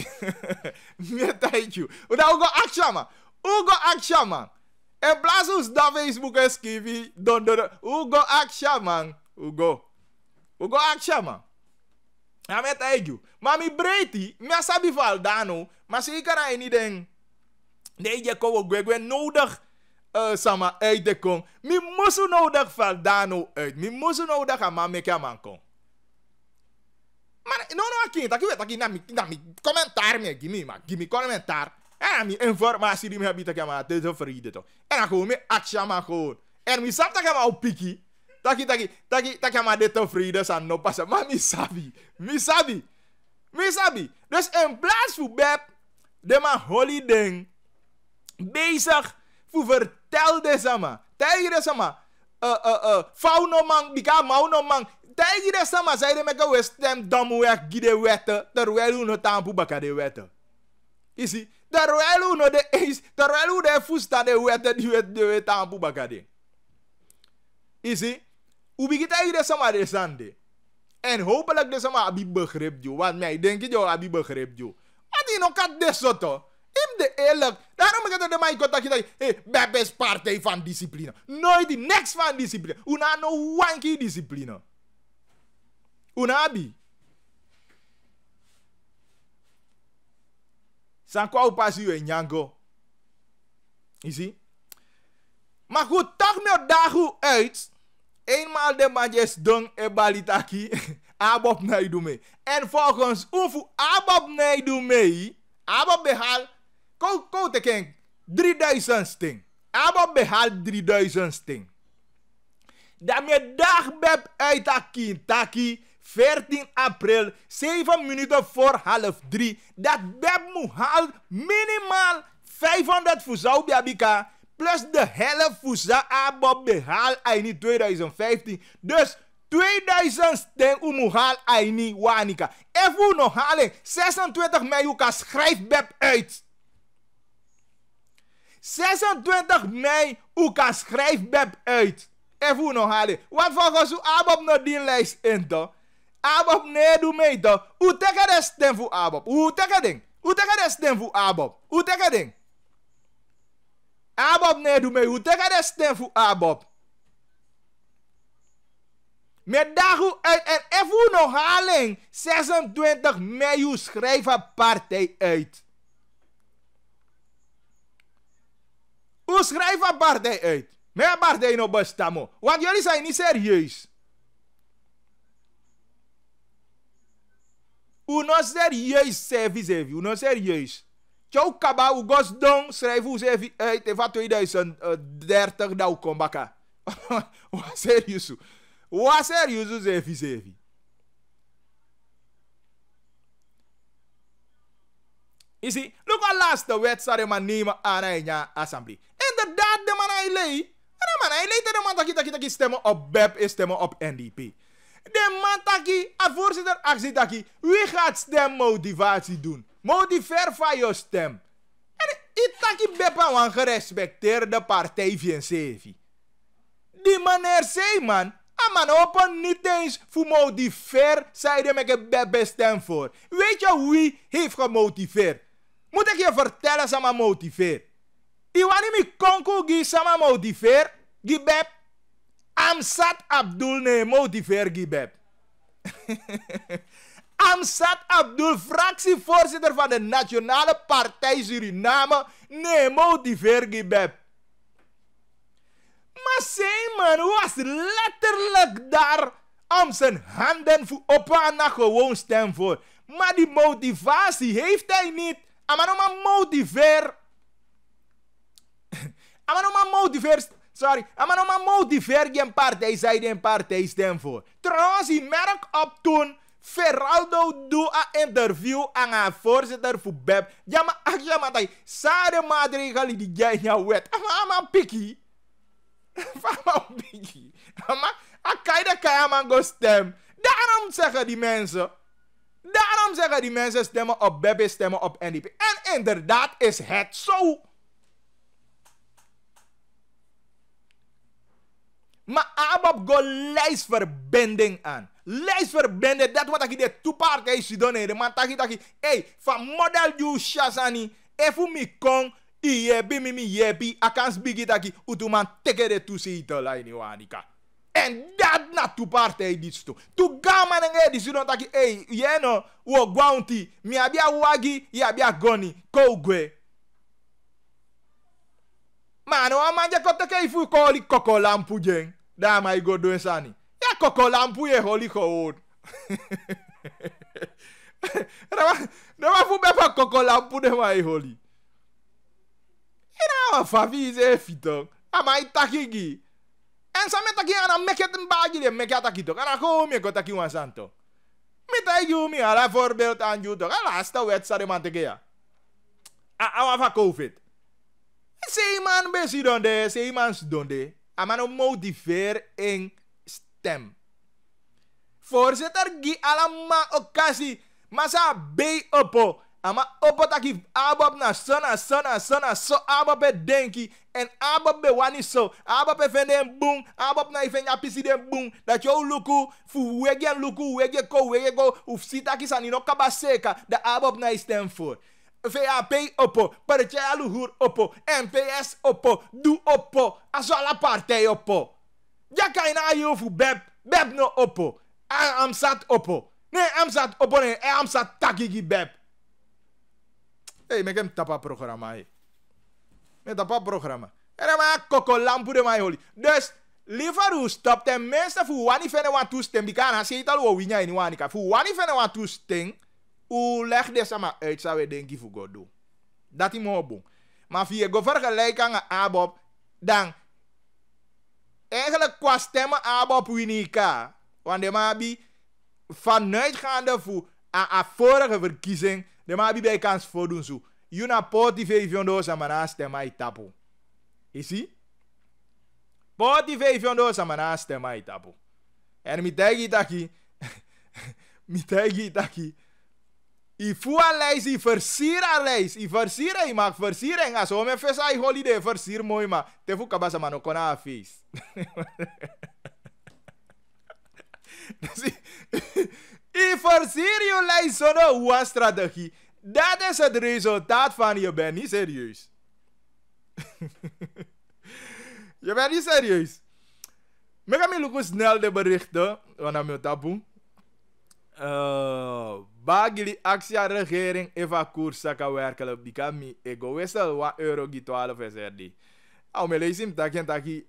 me dai uda ugo action man en blazos da Facebook escrevi don ugo action man ugo action man a me dai maar mi breiti me sabi Valdano maar zeker hij niet denk nee je ko gwegwe nodig sama uit de kom. Mi moesten nodig Valdano uit. Mi moesten nodig aan meke man kom. Maar no kind, dat je na mi commentaar me gimme commentaar. En mi informatie die me heb ik maar dit is vrede toch. En dan gewoon me actie maar gewoon. En mi sap dat je maar op piki. Dat je maar dit vrede san no passen. Maar mi sabi. Dus in plaats voor beb de man holiday bezig voor vertel deze man. Tegen deze man. Fauno man, bika mauno man. Tegen deze man zei de meka we stem damu weg gide wette. Terwijl u no tampu baka de wette. You see? Terwijl u no de eens. Terwijl u de fusta de wette die we tampu baka de. You see? U begint tegen deze man de zande. En hopelijk deze man abi begrip jo. Want mij denk je abi begrip jo. Wat die nog kan desoto. Im de eerlijk. Daarom gaat het de mij dat je zegt, BEP is partij van discipline. Nooit die niks van discipline. Una no wanky discipline. Una abi. San kwa upasi u enyango. You see? Maar goed, toch meer dagen uit. Eenmaal de majes dong e balitaki. Abob naidu mee. En volgens Ufu Abob naidu mee. Abob behaal. Kou te ken 3000 sting. Abob behaal 3000 sting. Dat me dag beb uit taki. 14 april, 7 minuten voor 2:30. Dat Beb moet halen minimaal 500 fusau biabika. Plus de helft fusa abob behaal in 2015. Dus 2000 stem moet halen in wanika. Even nog halen. 26 mei u kan schrijf Beb uit. 26 mei u kan schrijf Beb uit. Even nog halen. Wat volgens u abob nog die lijst in toch? Abob nee doe mee toch? U teken de stem voor abob. U teken ding. U teken de stem voor abob. U teken ding. Abob nee doe mee. U teken de stem voor abob. Met dagen uit en even nog haling. 26 mei u schrijven partij uit. U schrijven partij uit. Mijn partij nog bestaan. Want jullie zijn niet serieus. U no serieus service. U no serieus. Tjou kaba u gos don schrijf u service uit. Even 2030 dat u kom baka. Wat serieus. Wat serieus u service. You see, look at laatste wedstrijd man nemen aan een assembly. Inderdaad, de man hij leed. De man hij leed, de man taki stemmen op BEP is stemmen op NDP. De man taki, a voorzitter actie taki, wie gaat stemmotivatie doen? Motiveer van je stem. En ik taki BEP aan gerespecteerde partij VNC. Die meneer zei man, a man open niet eens voor motiveer, zei de met een BEP stem voor. Weet je wie heeft gemotiveerd? Moet ik je vertellen, sama motiveer. Iwani mi konko gi sama motiveer, gi beb. Amsat Abdul ne motiveer gi beb. Amsat Abdul, fractievoorzitter van de Nationale Partij Suriname, ne motiveer gi beb. Maar zijn man was letterlijk daar om zijn handen op aan gewoon stem voor. Maar die motivatie heeft hij niet. Amanoma motiveer. Amanoma motiveer geen partij, zij een partij stem voor. Trouwens, die merk op toen Feraldo doe een interview aan haar voorzitter voor BEP. Ja, maar ach ja, maar hij sade maatregelen die jij nou wet. Ama pikkie. Ama pikkie. Ama akaida kaya man go stem. Daarom zeggen die mensen. Daarom zeggen die mensen stemmen op BEP, stemmen op NDP. En inderdaad is het zo. Maar ABAP go lijstverbinding aan. Lijstverbinding, dat wat ik de toepartij zie doen. De man taki, hey, van model you shasani, even mi kong, iebi mi yebi, akans bigi taki, utuman teke de toesitela in Iwanika. En dat na toepartij dit toe. Tu gama nenge di suno taki, hey, yeno, wo gwaunti, mi abia wagi, ya abia goni, kogwe. Mano, amanje koteke ifu koli koko lampu jeng. Dama i go doen sani. Ja, koko lampu ye holi gewoon. Dama fu bepa koko lampu de ma i holi. Ina wa favi ze fito. Ama i takigi. En sa me taki ana meket mbagi de meket taki tok. Ana go me go taki wan santo. Me taki mi ala voorbeeld aan you tok. Ala sta wedstrijd man teke ya. Awa va COVID. Zeeman besi donde, zeemans donde. Amano motiveer in stem. Voorzitter gi alama okasi. Masa be opo. Ama opo taki abab na so abab be denki. En abab be wani so. Abab be vende boom. Abab na ifenya pisi den boom. Dat jou luku. Fu wege go. Uf sitaki sanino kabaseka. Da abab na stem voor. VAP oppo, Partij Aluhur oppo, NPS oppo, Doe oppo, Azola Partij oppo. Ja kan je na je over Beb no oppo. Amsat oppo. Nee, Amsat oppo nee, Amsat takigi Beb. Hey, me kem tapa programma he. Me tapa programma. En maar koko lampu de mij holy. Dus liever u stop ten minste voor wani fene wan toestem. Bika na seetal wo winya in wanika. Voor wani fene wan toestem. U leg deze maar uit, zou je denken voor God doen. Dat is mooi boem. Maar via go vergelijken aan ABOP, dan eigenlijk qua stemmen ABOP winika. Want de mabi vanuitgaande voor aan vorige verkiezing, de maar bij kans voordoen zo. Juna poti vijfjondo samana stemma itapo. Isi? Poti vijfjondo samana stemma itapo. En mi tagi taki. I fua lijst, i versier aan lijst. I versier, i maak versiering. Als we met fesai holiday versier mooi ma. Te fu kabasa mano kona a feest. I versier je lijst zonder uw strategie. Dat is het resultaat van je bent niet serieus. Je bent niet serieus. Ik ga me snel de berichten. Want ik taboe. Bagili actie aan regering eva koers saka werkelijk. Bikami ego wissel wa euro gi 12 SRD. Au me lezen taki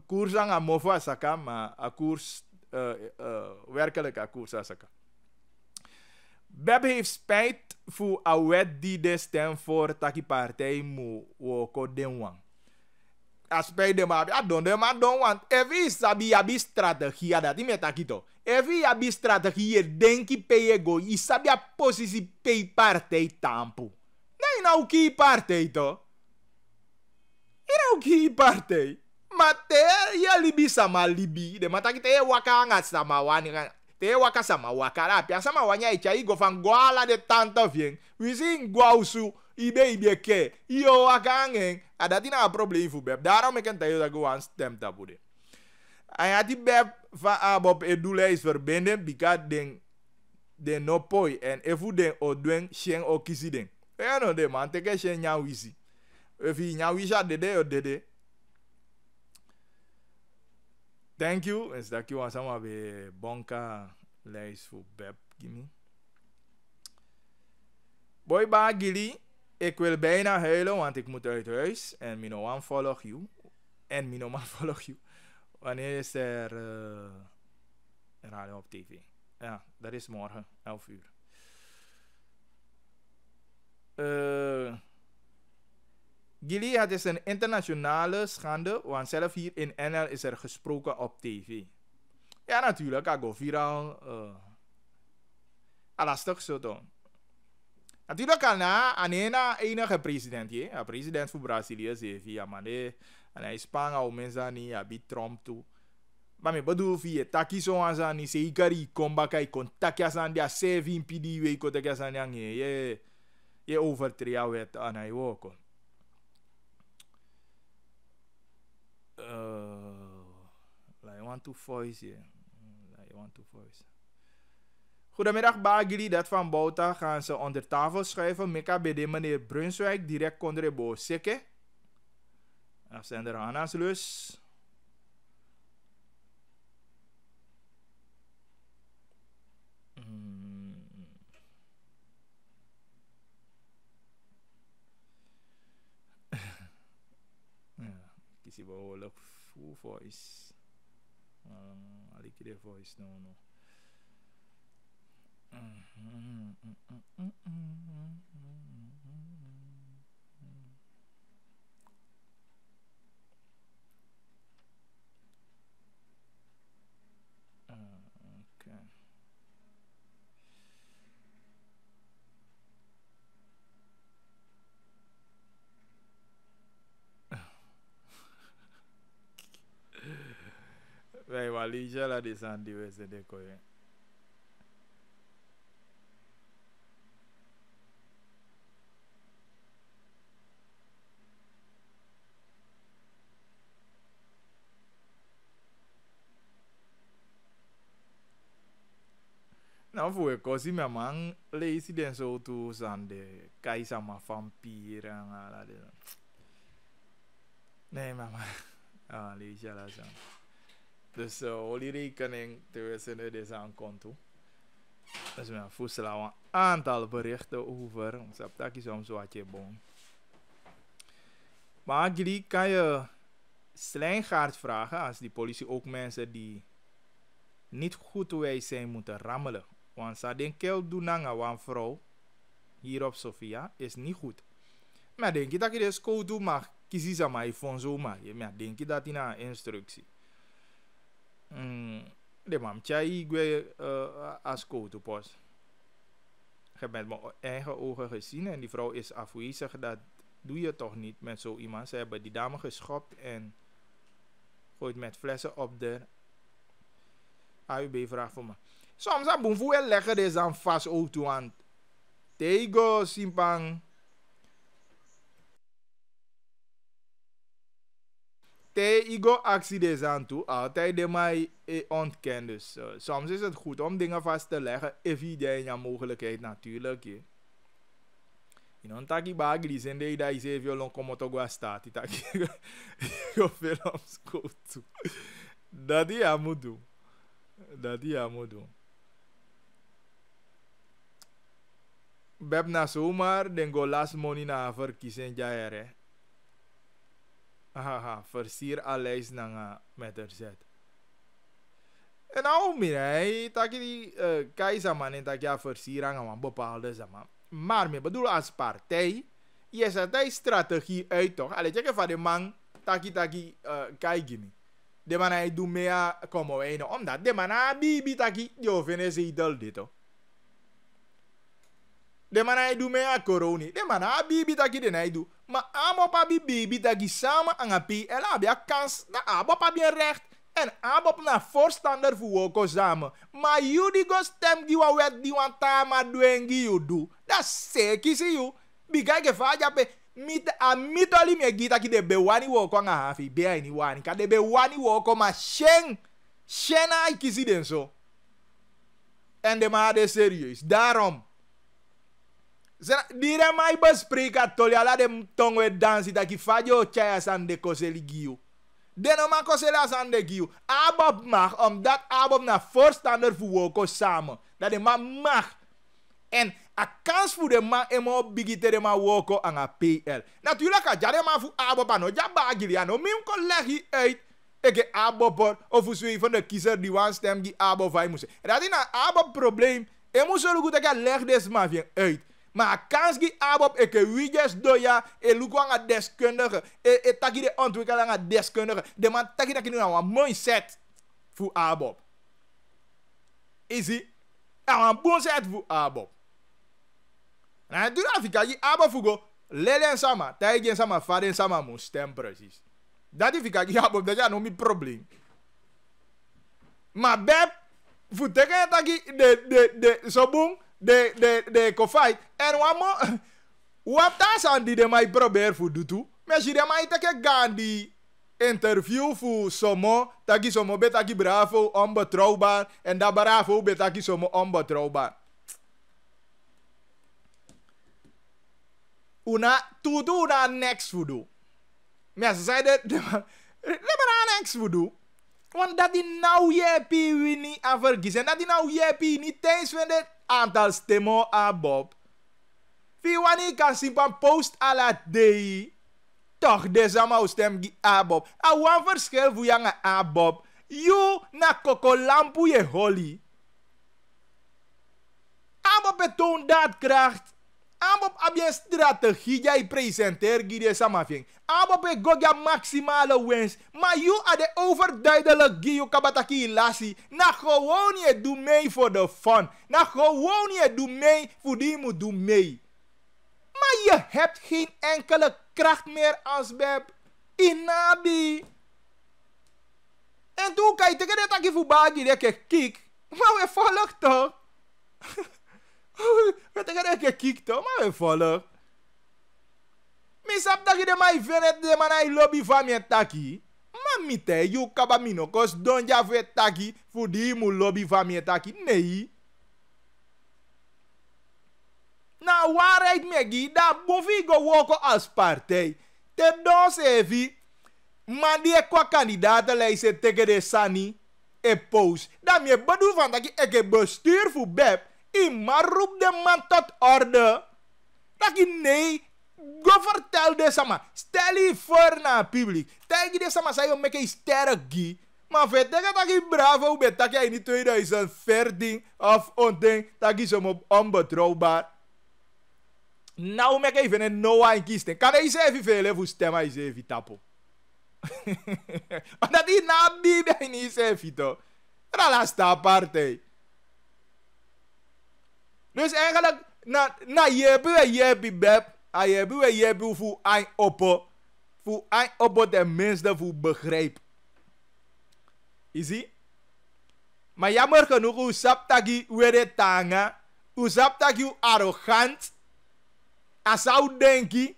koers aan a mofa saka. Maar a koers werkelijk a koers saka. Beb heeft spijt voor a wet die de stem voor taki partij moet woko denwang. A spijt de maar, ja don want evi sabi abi strategie dat met taki to. Evi abi strategie denki peye go, i sabi a positie pay partij tampo. Nee nou ki partij to. Nou ki partij. Maar te ya libi sama libi, de mataki te waka ngat sama wani. Te waka sama wakara pia sama wanya ichai go van gwala de tanta vien. We zien gwausu ibe ke. Iyo waka ngen. Adatina a probleem voor beb. Daarom ik kan tell dat gewoon stem tabude. En ja die beb van abob edule is verbinden because den no poi en efu den odwen shen o kisi den. Ja no de man teke shen nya wisi. Efi nya wisha dede o dede. Thank you. En dat je was allemaal bij Bonka lijst voor Beb. Gimme. Boy Bagili, ik wil bijna huilen, want ik moet uit huis. En Mino one follow you. En Mino man follow you. Wanneer is er radio op tv? Ja, dat is morgen, 11 uur. Gili, het is een internationale schande, want zelf hier in NL is er gesproken op tv. Ja, natuurlijk, ik ga viraal. Lastig zo dan. Natuurlijk kan aan enige president, een president van Brazilië, via Mane, en hij Spanje, of mensen niet, hij Trump toe. Maar ik bedoel, via taki zo aan zijn, niet zeker, ik kom bij kijken, contact je aan die 7 PD, weet je, dat je aan je overtreden wet aan hij ook. I want to voice here. I want to voice. Goedemiddag Bagili, dat van Bouta gaan ze onder tafel schuiven. Mika bij de meneer Brunswijk, direct Kondrebo Sikke. Afzender Hanna's Lus. Kisi behoorlijk full voice. Ali kide voice no. Okay. Wij walija la desandi wese de koye. Nou, voor ik kosi mijn man lees den zo toe zande keizer maar vampier en ala de. Nee, mama. Ah, lees je la zand. Dus olie rekening tussen deze aan konto. Dus mijn voedsel een aantal berichten over. Ik heb dat soms wat je bon. Maar jullie kan je slijngaard vragen als die politie ook mensen die niet goed wijs zijn moeten rammelen. Want ze denken doen aan een vrouw hier op Sofia is niet goed. Maar denk je dat je de school doet mag kiezen ze maar iPhone zo maar. Maar denk je dat in een instructie. De mam tjai gwe als kotopos. Ik heb met mijn eigen ogen gezien en die vrouw is afwezig. Dat doe je toch niet met zo iemand. Ze hebben die dame geschopt en gooit met flessen op de AUB vraagt voor me. Soms aan boemvoe leggen deze dan vast auto aan. Tego simpang. Te igo actie deze aan toe. Altijd de mij ontkent. Dus soms is het goed om dingen vast te leggen. Evident ja mogelijkheid natuurlijk. Je non taki bagi die zijn dat je zegt long komoto gua staat. Die taki go films go toe. Dat die aan moet doen. Dat die aan moet doen. Beb na zomaar, den go last money na verkiezing jaere. Haha, versier alles na met er zet. En nou, mire, taki die keizer man en taki ja versieren aan bepaalde zaman. Maar me bedoel als partij, je zet die strategie uit toch? Allee, check van de man, taki kaigini. De man hij doet meer komen wij nou, omdat de man bibi taki, jo vinden ze idol dit toch? De man hij doet meer corona, de man bibi taki de hij doet. Maar amo pa bibi taki samen aan een PL, abia kans, na abo pa bien recht. En abop na voorstander voor woko samen. Maar jullie go stem die wa wet die wan tama duengi you do. Dat seki si you. Biga ke faja pe mitoli me gita ki de bewani woko nga hafi. Bea ini wani. Ka de bewani woko ma sheng. Shena ikisi den so. En de ma de serieus. Daarom. Dire mai bespreka toli ala de tongwe dansi da ki fajo chaya san de koseli giu. Den man kosela san de giu. Abob mag, omdat Abob na voorstander voor woko samen. Dat de man mag. En a kans voor de man emo bigite de man woko aan a PL. Natuurlijk a jare man voor Abob ano. Ja bagili ano. Mim kon leg uit. Eke Abob of voor van de kiezer die wan stem die Abob vai moest. En dat is een Abob probleem. E moest zo goed eke leg des man vien uit. Maar kans die Abob eke wijes doya e lukwa nga deskundige e taki de ontwikkelaar nga deskundige de man taki dat nu een mooi set voor Abob. Easy. Een bon set voor Abob. En doe dat fika je Abob fugo lelen sama, taigen sama, faden sama mo stem precies. Dat is fika je Abob dat ja no mi probleem. Maar beb voor teken taki de sobung de kofait en wamo wapta san di de mai probeer voor dutu maar si de mai teke gandi interview voor somo taki somo betaki bravo onbetrouwbaar en da bravo betaki somo onbetrouwbaar una tutu una next voodoo maar ze zeiden de maar next voodoo. Want dat die nou jepi wini aan verkiezen. Dat die nou jepi niet eens van het aantal stemmen aan Bob. Wie wanneer kan simpan post à la dei. Toch deze maar stem die aan Bob. En wat verschil voor jou aan Bob. You na kokolampu je holy. Aan Bob betoont dat kracht. Aan Bob heb je strategie. Jij presenteert die samafing. Abob e gogya maximale winst. Maar you are de overduidelijk giyu kabataki lasi. Na gewoon je doe mee voor de fun. Na gewoon je doe mee voor die moet doen mee. Maar je hebt geen enkele kracht meer als beb. Inabi. En toen kan je tegen dat ik voor bagi de kik. Maar we volgen toch. We tegen dat ik kik toch. Maar we volgen. Misap taki de mai venet de manai lobby van me taki. Maar mite you kabamino kos don ja vet taki voor die mu lobby van me taki. Nee. Nou waarheid megi da bovi go woko als partij. Te don sevi man die kwa kandidaat lijst tegen de sani e post. Dan me bedoel van taki eke bestuur voor beb. I maar roep de man tot orde. Taki nee. Go vertel de sama. Stel je voor naar het publiek. Tegen de sama zei je make een sterk gi. Maar vet tegen dat je bravo bent. Dat je in 2014 of onding. Dat je zo onbetrouwbaar. Nou make even een no in kisten. Kan hij even veel voor stemmen. Hij even tappen. Dat is na bibi niet even toch. Dat laatste apartheid. Dus eigenlijk, na jebi beb, a jebi voor een oppo. Voor een oppo tenminste voor begrijp. Je ziet? Maar jammer genoeg, u saptagi wede tanga. U saptagi arrogant. A zou denken,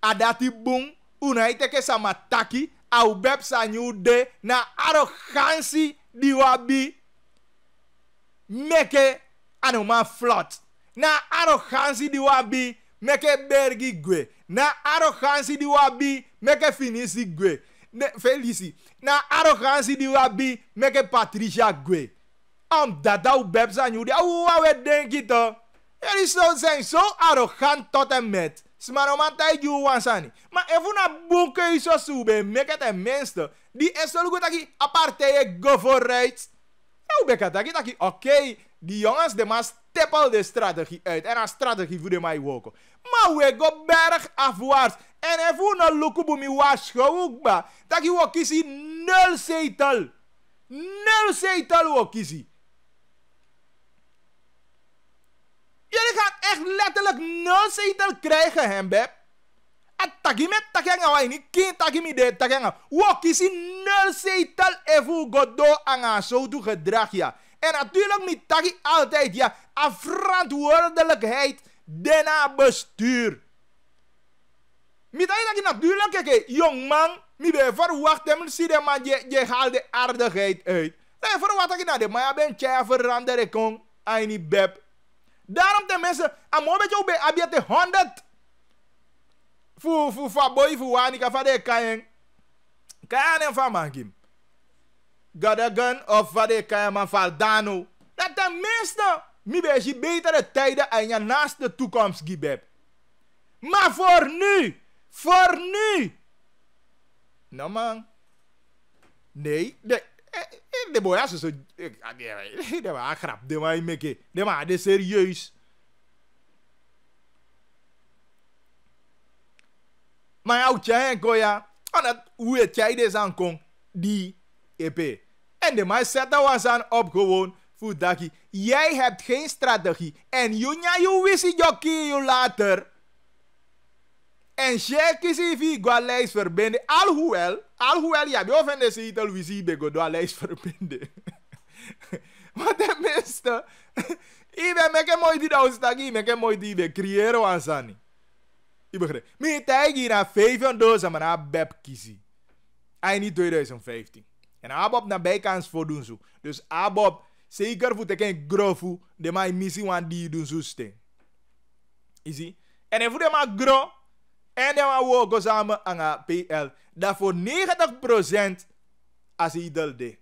a dati boom, unaiteke sama taki, a ubeb sanyu de, na arrogantie die wabi, meke anoma flot. Na arrogantie die wabi, meke bergi gwe. Na arrogantie die wabi, meke finisi gwe. Felici. Na arrogantie die wabi, meke Patricia gwe. Omdat dat ubeb sanyu de, we denken toch. Jullie zijn zo arrogant tot en met. Smaromantai ju wansani. Maar even na boeken is zo sube. Mek het een mensen. Die is zo goed dat je apartheid go for rights. Nou beka dat je oké. Die jongens de maar steppel de strategie uit. En een strategie voor de mij woken. Maar we go berg afwaarts. En even na luku bumi waarschuwen. Dat je ook kiezen 0 zetel. 0 zetel ook kiezen. Jullie gaan echt letterlijk 0 zetel krijgen, hè, beb. En taki met takenga wa ini, kin taki mi de takenga. Wok is 0 zetel even godo aan zo toe gedrag, ja. En natuurlijk met taki altijd, ja, aan verantwoordelijkheid daarna bestuur. Met taki natuurlijk, kijk, jongman, mi be verwacht hem, zie de man, je haalt de aardigheid uit. Nee, verwacht ik naar de, maar je bent jij veranderen kon, aan die beb. Daarom de mensen, aan een beetje bij abjete 100. Voor boy, voor wanika, voor de kayen. Kayen en van mangim. Gadagan of voor de kayen man Valdano. Dat de mensen, mi beetje betere tijden en je naast de toekomst gibeb. Maar voor nu. Nou man. Nee, de boya zo de maar grap de maar meke de maar de serieus maar jou tjai koya dat hoe het jij des aankom die EP en de maar zet dat was aan op gewoon voor daki jij hebt geen strategie en you wist je later en check is even go lijst verbinden. Alhoewel, ja, we vinden ze niet al wie be go do lijst verbinden. Maar de meeste, ik ben mooi die dat stagi, ik ben mooi die be creëren wansani. Je begrijpt? Mijn tijd hier naar 5 maar naar beb kiezen. Eind 2015. En Abob naar bijkans voor doen zo. Dus Abob zeker voor te kijken grofu de mijn missie want die doen zo steen. Je ziet? En voor de maar gro. En dan we gaan samen aan PL. Dat voor 90% als idelde.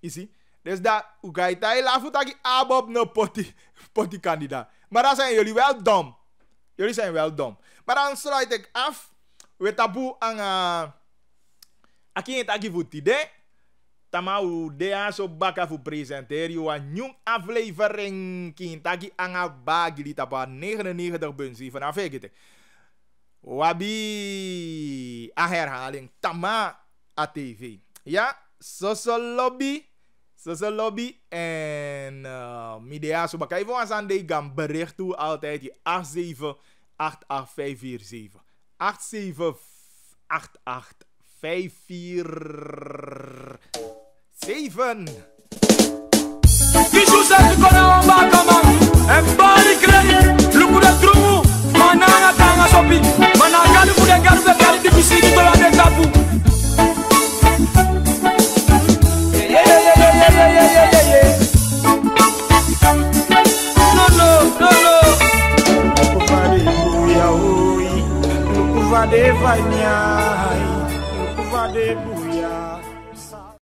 Je ziet? Dus dat, hoe ga je dat laten dat je Abob no poti kandidaat. Maar dan zijn jullie wel dom. Maar dan sluit ik af. We taboe aan Aki en Taki voor het idee. Tama u dea so baka voor presenteren. Je een nieuwe aflevering. Kintaki anga bagi di tapa 99.7 vanaf vegete. Wabi a herhaling. Tama a TV. Ja, social lobby en media so baka. Even aan de gaan bericht toe altijd je 87885447. 87885447. Kishu se kona wambaka man Embari kredi Luku de trumu Mananga tanga sopi Mananga luku de garu de kari di bisiki tola de kapu No Lukuvade buya oi Lukuvade vanyai Lukuvade buya